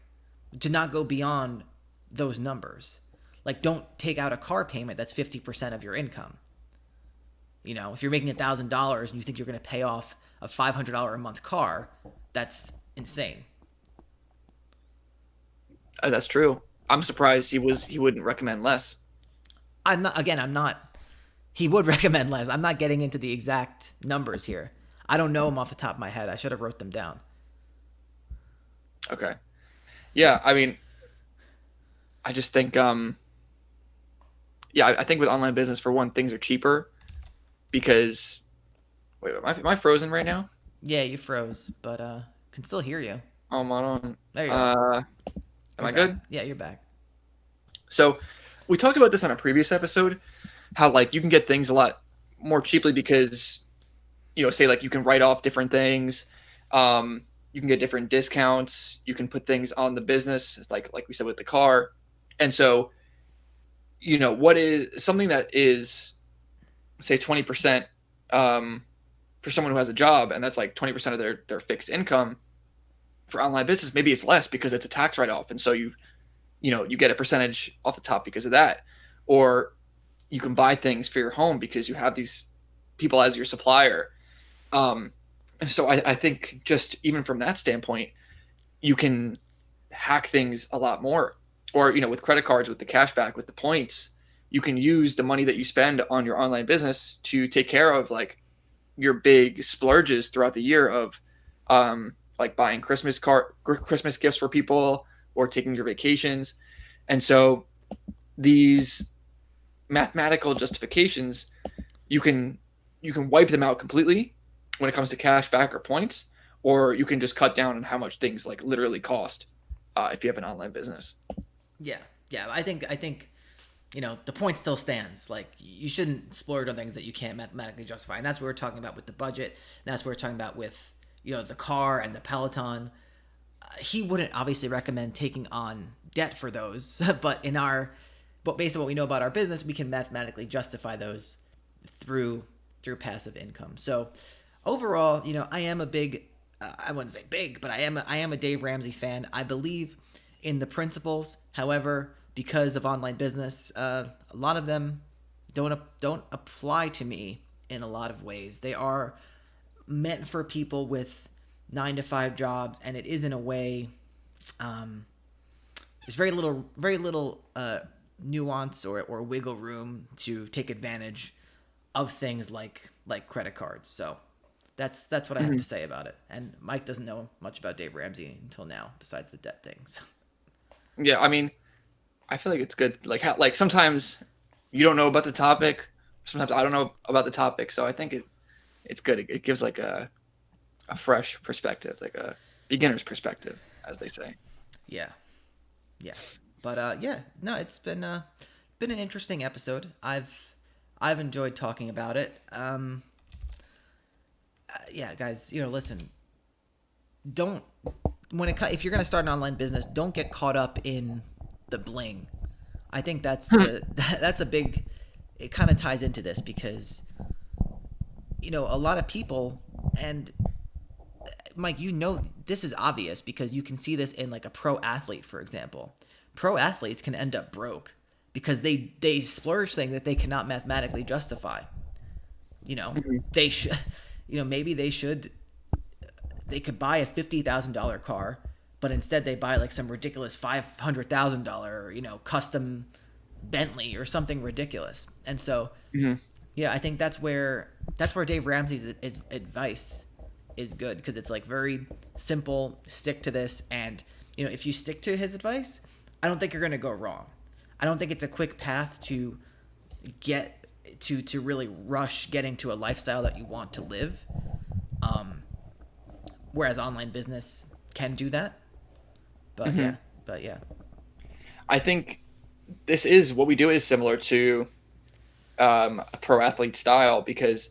to not go beyond those numbers. Like, don't take out a car payment that's 50% of your income. If you're making $1,000 and you think you're going to pay off a $500 a month car, that's insane. That's true. I'm surprised he wouldn't recommend less. I'm not. He would recommend less. I'm not getting into the exact numbers here. I don't know them off the top of my head. I should have wrote them down. Okay. Yeah, I mean, I just think yeah, I think with online business, for one, things are cheaper because wait, am I frozen right now? Yeah, you froze, but can still hear you. Oh, I'm on. There you are. Uh, am You're I back. good? Yeah, you're back. So, we talked about this on a previous episode, how like you can get things a lot more cheaply because say like you can write off different things, you can get different discounts, you can put things on the business, like we said with the car, and so what is something that is say 20% um, for someone who has a job, and that's like 20% of their fixed income. For online business, maybe it's less because it's a tax write-off, and so you get a percentage off the top because of that, or you can buy things for your home because you have these people as your supplier. So I think just even from that standpoint, you can hack things a lot more. Or with credit cards, with the cashback, with the points, you can use the money that you spend on your online business to take care of like your big splurges throughout the year of like buying Christmas gifts for people or taking your vacations. And so these mathematical justifications, you can wipe them out completely when it comes to cash back or points, or you can just cut down on how much things like literally cost if you have an online business. Yeah, yeah. I think the point still stands. Like you shouldn't splurge on things that you can't mathematically justify, and that's what we're talking about with the budget. And that's what we're talking about with the car and the Peloton. He wouldn't obviously recommend taking on debt for those, but based on what we know about our business, we can mathematically justify those through passive income. So overall, I am a big, I wouldn't say big, but I am a Dave Ramsey fan. I believe in the principles. However, because of online business, a lot of them don't apply to me in a lot of ways. They are meant for people with 9 to 5 jobs, and it is in a way. There's very little nuance or wiggle room to take advantage of things like credit cards. So that's what I have Mm-hmm. to say about it. And Mike doesn't know much about Dave Ramsey until now, besides the debt things. Yeah, I mean, I feel like it's good. Like how like sometimes you don't know about the topic, sometimes I don't know about the topic, so I think it's good. It gives like a fresh perspective, like a beginner's perspective, as they say. Yeah, yeah, but yeah, no, it's been an interesting episode. I've enjoyed talking about it. Yeah, guys, listen, don't if you're gonna start an online business, don't get caught up in the bling. I think that's that's a big. It kind of ties into this because a lot of people, and Mike, this is obvious because you can see this in like a pro athlete, for example. Pro athletes can end up broke because they splurge things that they cannot mathematically justify. Mhm. They should, maybe they could buy a $50,000 car, but instead they buy like some ridiculous $500,000 custom Bentley or something ridiculous. And so Mhm. yeah, I think that's where Dave Ramsey's advice is good because it's like very simple. Stick to this, and if you stick to his advice, I don't think you're gonna go wrong. I don't think it's a quick path to get to really rush getting to a lifestyle that you want to live. Um, Whereas online business can do that. But Mhm. yeah, but yeah, I think this is what we do is similar to a pro athlete style because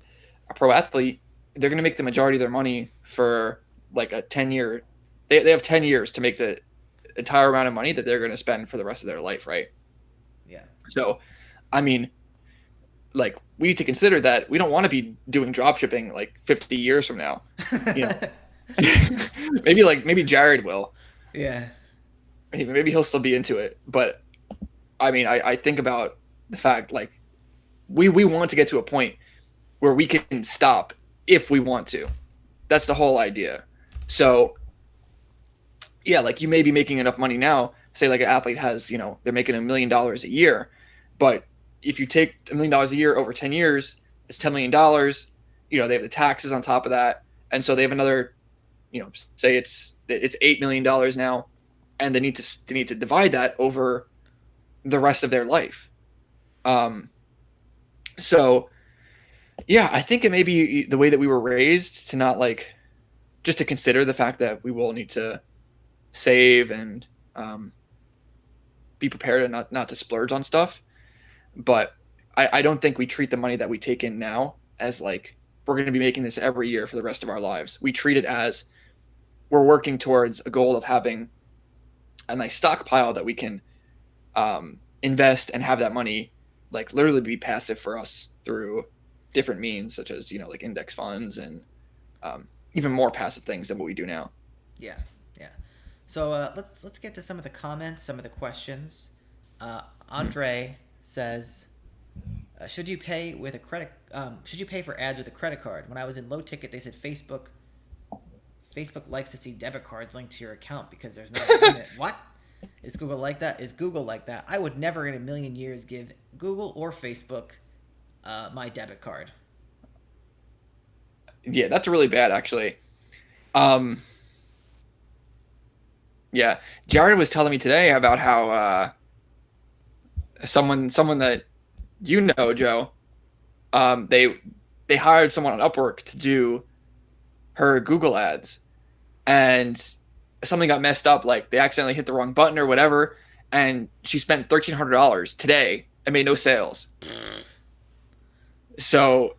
a pro athlete, they're going to make the majority of their money for like a 10-year. They have 10 years to make the entire amount of money that they're going to spend for the rest of their life, right? yeah, So, I mean, like we need to consider that we don't want to be doing drop shipping like 50 years from now. You know, maybe Jared will. yeah, Maybe he'll still be into it. But I mean, I think about the fact like we want to get to a point where we can stop if we want to. That's the whole idea. So yeah, like you may be making enough money now. Say like an athlete has, they're making $1 million a year, but if you take $1 million a year over 10 years, it's $10 million. They have the taxes on top of that, and so they have another, say it's $8 million now. and they need to divide that over the rest of their life. Um, so yeah, I think it may be the way that we were raised to not like just to consider the fact that we will need to save and um, be prepared and not to splurge on stuff. But I don't think we treat the money that we take in now as like we're going to be making this every year for the rest of our lives. We treat it as we're working towards a goal of having a nice stockpile that we can invest and have that money like literally be passive for us through different means such as like index funds and even more passive things than what we do now. Yeah, yeah. So let's get to some of the comments, some of the questions. Andre says, "Should you pay with a credit? Should you pay for ads with a credit card? When I was in low ticket, they said Facebook likes to see debit cards linked to your account because there's no limit. What? Is Google like that? Is Google like that? I would never in a million years give Google or Facebook my debit card." Yeah, that's really bad actually. Um, yeah, Jared was telling me today about how someone that Joe, they hired someone on Upwork to do her Google ads, and something got messed up. Like they accidentally hit the wrong button or whatever, and she spent $1,300 today and made no sales. So,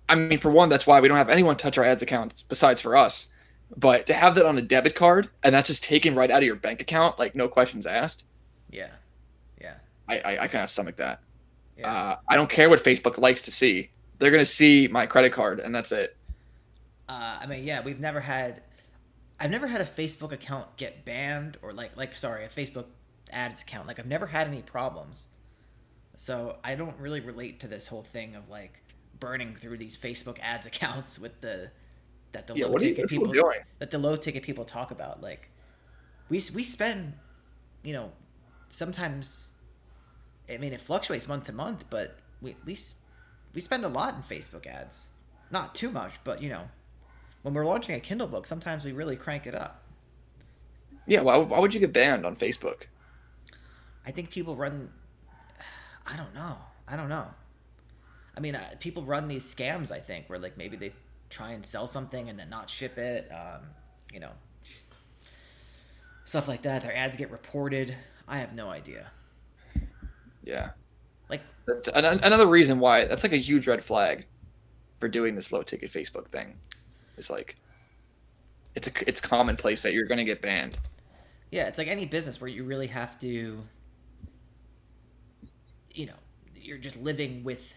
I mean, for one, that's why we don't have anyone touch our ads accounts besides for us. But to have that on a debit card and that's just taken right out of your bank account, like no questions asked, Yeah, yeah, I kind of stomach that. yeah. I don't care what Facebook likes to see. They're gonna see my credit card and that's it. I mean, yeah, I've never had a Facebook account get banned or sorry, a Facebook ads account. Like I've never had any problems. So I don't really relate to this whole thing of like burning through these Facebook ads accounts with the Yeah, low what are ticket people people doing? that the low ticket people talk about. Like we spend, you know, sometimes, I mean, it fluctuates month to month, but we at least we spend a lot in Facebook ads. Not too much, but when we're launching a Kindle book, sometimes we really crank it up. Yeah, why would you get banned on Facebook? I think people run. I don't know. I don't know. I mean, people run these scams. I think where like maybe they try and sell something and then not ship it. You know, stuff like that. Their ads get reported. I have no idea. Yeah, Like, that's another reason why that's like a huge red flag for doing this low ticket Facebook thing. It's like it's commonplace that you're gonna get banned. yeah, it's like any business where you really have to, you're just living with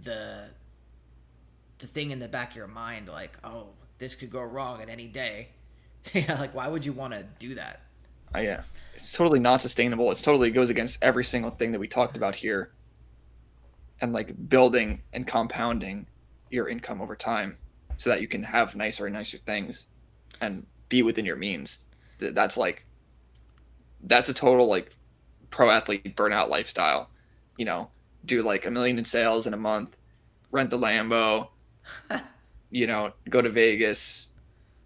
the the thing in the back of your mind, like, oh, this could go wrong at any day. Yeah, like why would you want to do that? Yeah, it's totally not sustainable. It's totally goes against every single thing that we talked about here, and like building and compounding your income over time, so that you can have nicer and nicer things, and be within your means. That's like that's a total like pro athlete burnout lifestyle. You know, do like 1 million in sales in a month, rent the Lambo, go to Vegas,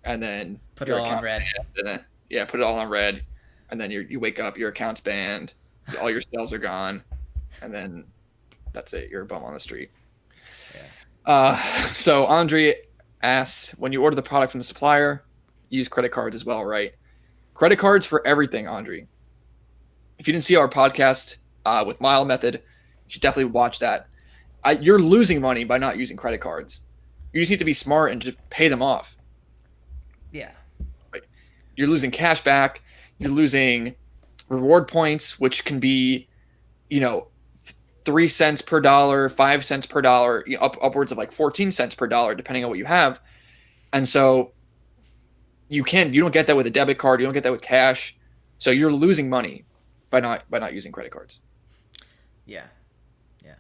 and then Put it your all on account red. banned, and then yeah, put it all on red, and then you wake up, your account's banned, all your sales are gone, and then that's it. You're a bum on the street. Yeah. So Andre asks, when you order the product from the supplier, use credit cards as well, right? Credit cards for everything, Andre. If you didn't see our podcast with Mile Method, you should definitely watch that. You're losing money by not using credit cards. You just need to be smart and just pay them off. Yeah. Right? You're losing cash back. You're losing reward points, which can be, 3 cents per dollar, 5 cents per dollar, upwards of like 14 cents per dollar, depending on what you have. And so you don't get that with a debit card. You don't get that with cash. So you're losing money by not using credit cards. Yeah. Yeah.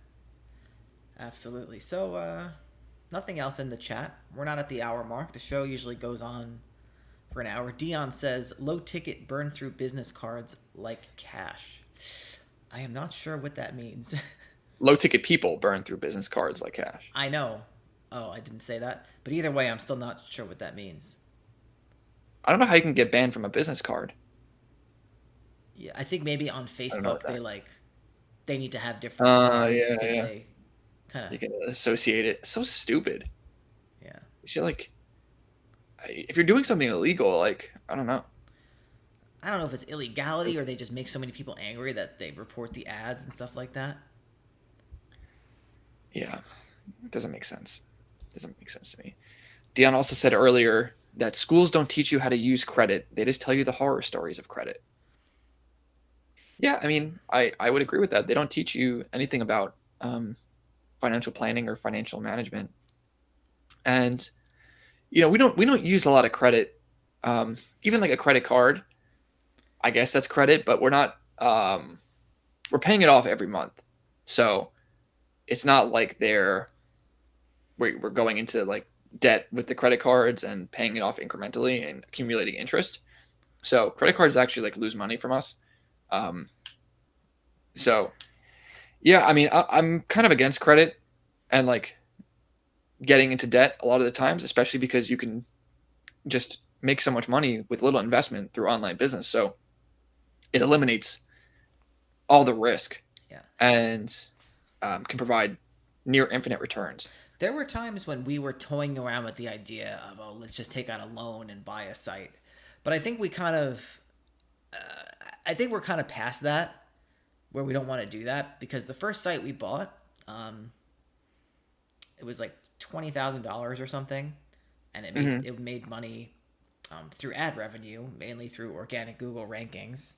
Absolutely. So, nothing else in the chat. We're not at the hour mark. The show usually goes on for an hour. Dion says, low ticket burn through business cards like cash. I am not sure what that means. Low ticket people burn through business cards like cash. I know. Oh, I didn't say that. But either way, I'm still not sure what that means. I don't know how you can get banned from a business card. Yeah, I think maybe on I don't know what Facebook that. they need to have different cards Yeah, because yeah. they kind of You can associate it. It's so stupid. yeah. You should like, if you're doing something illegal, like I don't know. I don't know if it's illegality or they just make so many people angry that they report the ads and stuff like that. Yeah, it doesn't make sense. It doesn't make sense to me. Dion also said earlier that schools don't teach you how to use credit; they just tell you the horror stories of credit. Yeah, I mean, I would agree with that. They don't teach you anything about financial planning or financial management, and we don't use a lot of credit. Even like a credit card, I guess that's credit, but we're not. We're paying it off every month, so it's not like we're going into like debt with the credit cards and paying it off incrementally and accumulating interest. So credit cards actually like lose money from us. Um, so yeah, I mean, I'm kind of against credit and like getting into debt a lot of the times, especially because you can just make so much money with little investment through online business. So it eliminates all the risk Yeah. and can provide near infinite returns. There were times when we were toying around with the idea of, oh, let's just take out a loan and buy a site. But I think I think we're kind of past that where we don't want to do that because the first site we bought, um, it was like $20,000 or something, and Mm-hmm. it made money through ad revenue, mainly through organic Google rankings.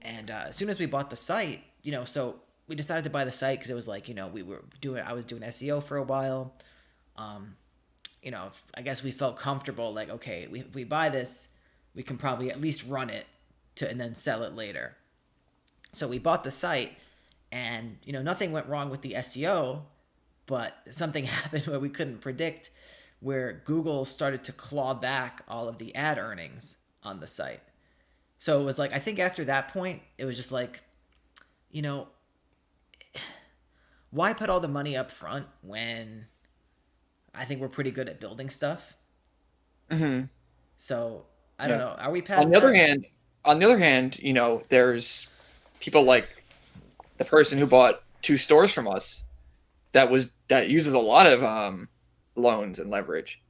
And as soon as we bought the site, so we decided to buy the site because it was like, I was doing SEO for a while. Um, I guess we felt comfortable, like, okay, if we buy this, we can probably at least run it and then sell it later. So we bought the site, and nothing went wrong with the SEO, but something happened where we couldn't predict, where Google started to claw back all of the ad earnings on the site. So it was like, I think after that point, it was just like, you know, why put all the money up front when I think we're pretty good at building stuff? Mm-hmm. So I don't Yeah. know. Are we On past the other that? hand, there's people like the person who bought two stores from us that uses a lot of loans and leverage,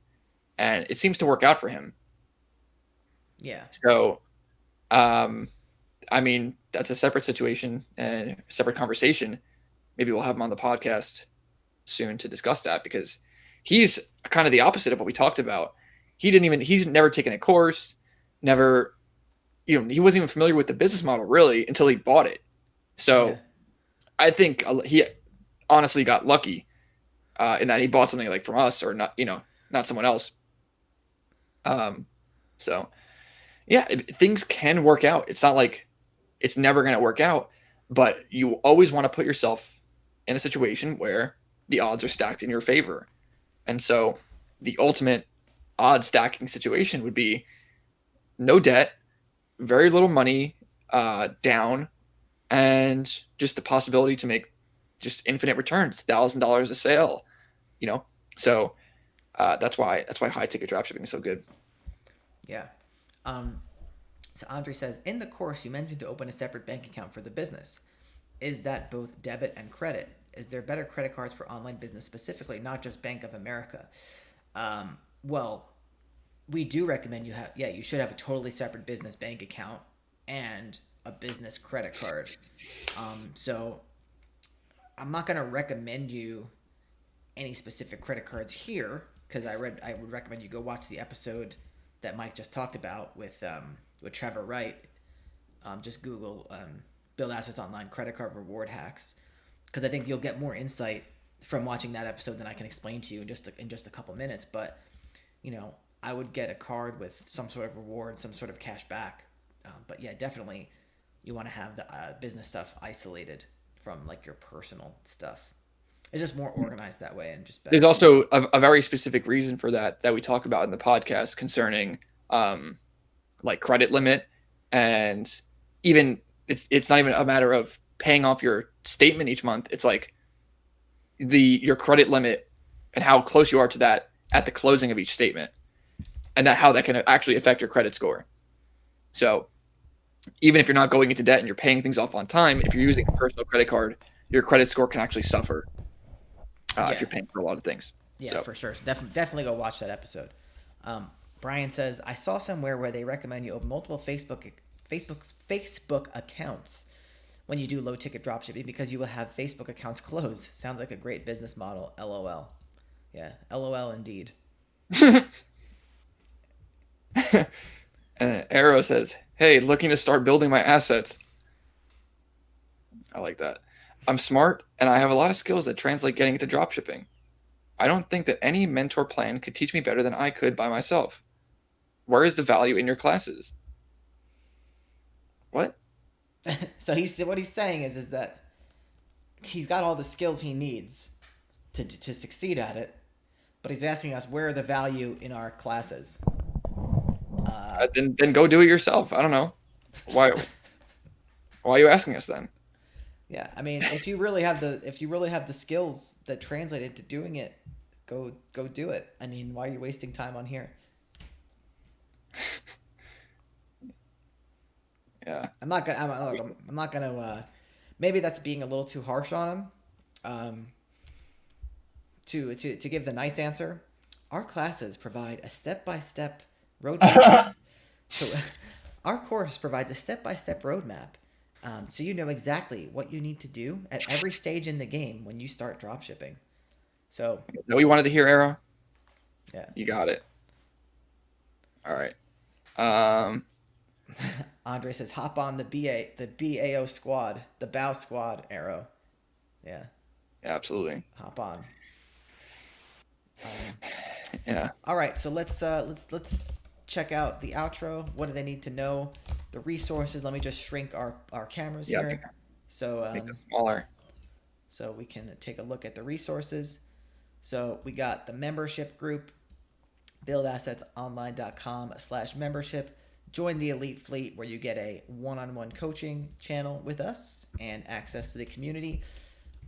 and it seems to work out for him. Yeah. So, um, I mean, that's a separate situation and a separate conversation. Maybe we'll have him on the podcast soon to discuss that because he's kind of the opposite of what we talked about. He's never taken a course, never, he wasn't even familiar with the business model really until he bought it. Yeah. So I think he honestly got lucky in that he bought something like from us or not, not someone else. Um, so yeah, things can work out. It's not like it's never going to work out, but you always want to put yourself in a situation where the odds are stacked in your favor. And so the ultimate odd stacking situation would be no debt, very little money down, and just the possibility to make just infinite returns, $1,000 a sale, you know. So that's why high ticket dropshipping is so good. Yeah. Um, so Andre says, in the course, you mentioned to open a separate bank account for the business. Is that both debit and credit? Is there better credit cards for online business specifically, not just Bank of America? Well, we do recommend you should have a totally separate business bank account and a business credit card. So I'm not going to recommend you any specific credit cards here because I would recommend you go watch the episode that Mike just talked about with Trevor Wright. Just Google build assets online credit card reward hacks because I think you'll get more insight from watching that episode than I can explain to you in just a couple minutes. But I would get a card with some sort of reward, some sort of cash back. But yeah, definitely you want to have the business stuff isolated from like your personal stuff. It's just more organized that way and just There's better. also a very specific reason for that we talk about in the podcast concerning like credit limit, and even it's not even a matter of paying off your statement each month. It's like your credit limit and how close you are to that at the closing of each statement, and how that can actually affect your credit score. So even if you're not going into debt and you're paying things off on time, if you're using a personal credit card, your credit score can actually suffer if Yeah, you're paying for a lot of things. yeah, So for sure. So definitely go watch that episode. Brian says, I saw somewhere where they recommend you open multiple Facebook accounts when you do low ticket dropshipping because you will have Facebook accounts close. Sounds like a great business model. LOL. Yeah, LOL indeed. Arrow says, "Hey, looking to start building my assets." I like that. I'm smart and I have a lot of skills that translate getting into dropshipping. I don't think that any mentor plan could teach me better than I could by myself. Where is the value in your classes? What? So what he's saying is that he's got all the skills he needs to succeed at it, but he's asking us where are the value in our classes. Then go do it yourself. I don't know. Why are you asking us then? Yeah, I mean, if you really have the skills that translate into doing it, go do it. I mean, why are you wasting time on here? Yeah. I'm not gonna. Maybe that's being a little too harsh on him. To give the nice answer, our classes provide a step-by-step roadmap. So, our course provides a step-by-step roadmap, so you know exactly what you need to do at every stage in the game when you start dropshipping. So, Is that what you wanted to hear, Arrow? yeah. You got it. All right. Andre says, "Hop on the BAO squad, the Bow squad." Arrow, yeah, Absolutely. hop on. Yeah. All right, so let's check out the outro. What do they need to know? The resources. Let me just shrink our cameras Yeah. here, so Make it smaller. so we can take a look at the resources. So we got the membership group, buildassetsonline.com/membership. Join the Elite Fleet where you get a one-on-one coaching channel with us and access to the community.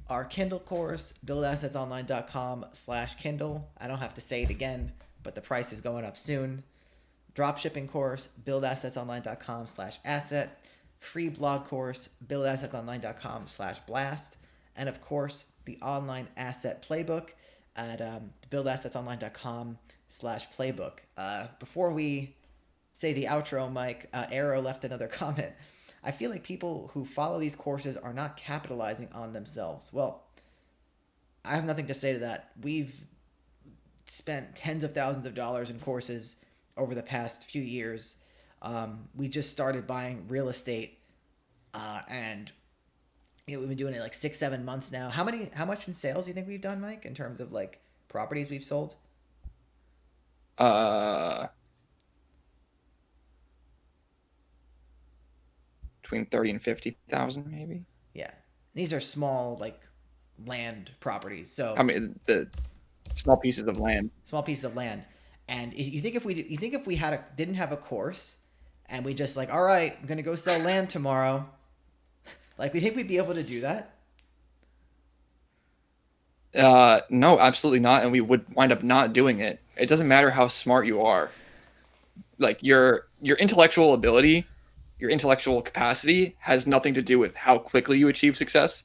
Our Kindle course, buildassetsonline.com/Kindle. I don't have to say it again, but the price is going up soon. Dropshipping course, buildassetsonline.com/asset. Free blog course, buildassetsonline.com/blast. And of course, the online asset playbook at buildassetsonline.com/playbook. Before we say the outro, Mike, Arrow left another comment. I feel like people who follow these courses are not capitalizing on themselves. Well, I have nothing to say to that. We've spent tens of thousands of dollars in courses over the past few years. We just started buying real estate, and we've been doing it like 6-7 months now. How much in sales do you think we've done, Mike, in terms of like properties we've sold? Between 30 and 50,000, maybe. Yeah, these are small like land properties. So I mean, the small pieces of land. small pieces of land. And you think if we didn't have a course, and we just like, all right, I'm gonna go sell land tomorrow, like we think we'd be able to do that? No, absolutely not, and we would wind up not doing it. It doesn't matter how smart you are. Like your intellectual ability, your intellectual capacity has nothing to do with how quickly you achieve success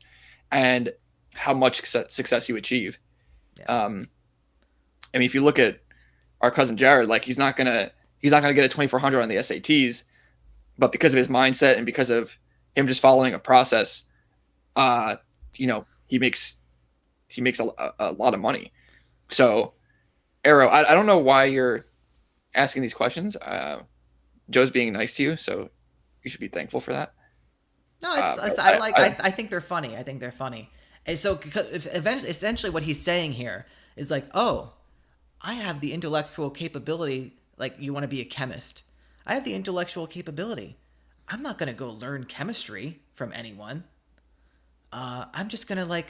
and how much success you achieve. Yeah. I mean, if you look at our cousin Jared, like he's not gonna get a 2400 on the SATs, but because of his mindset and because of him just following a process, he makes a lot of money. So, Arrow, I don't know why you're asking these questions. Joe's being nice to you, so you should be thankful for that. No, I think they're funny. I think they're funny. And so, essentially, what he's saying here is like, oh, I have the intellectual capability. Like, you want to be a chemist. I have the intellectual capability. I'm not going to go learn chemistry from anyone. I'm just going to like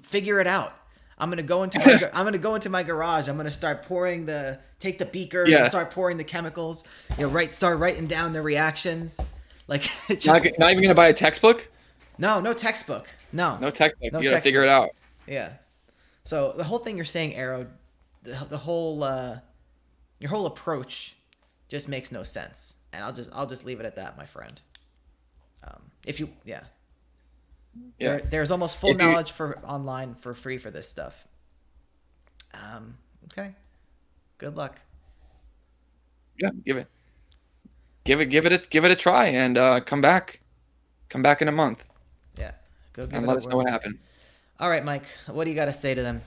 figure it out. I'm going to go into my garage. I'm going to take the beaker and start pouring the chemicals, start writing down the reactions. Like, just, not even going to buy a textbook? No textbook. No textbook. You got to figure it out. Yeah. So the whole thing you're saying, Arrow, the whole your whole approach just makes no sense. And I'll just leave it at that, my friend. If you yeah, Yeah. there's almost full If you knowledge for online for free for this stuff. Okay. Good luck. yeah, give it a try, and come back in a month Yeah. Go give and it a let us know what whirl. happened. All right, Mike. What do you got to say to them?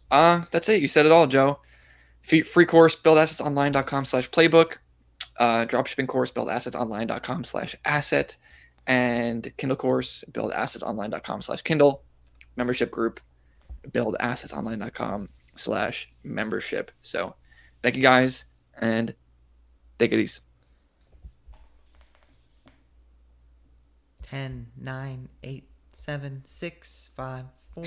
That's it. You said it all, Joe. Free course, buildassetsonline.com/playbook. Dropshipping course, buildassetsonline.com/asset. And Kindle course, buildassetsonline.com/Kindle. Membership group, buildassetsonline.com/membership. So thank you guys, and take it easy. 10, 9, 8, 7, 6, 5, 4,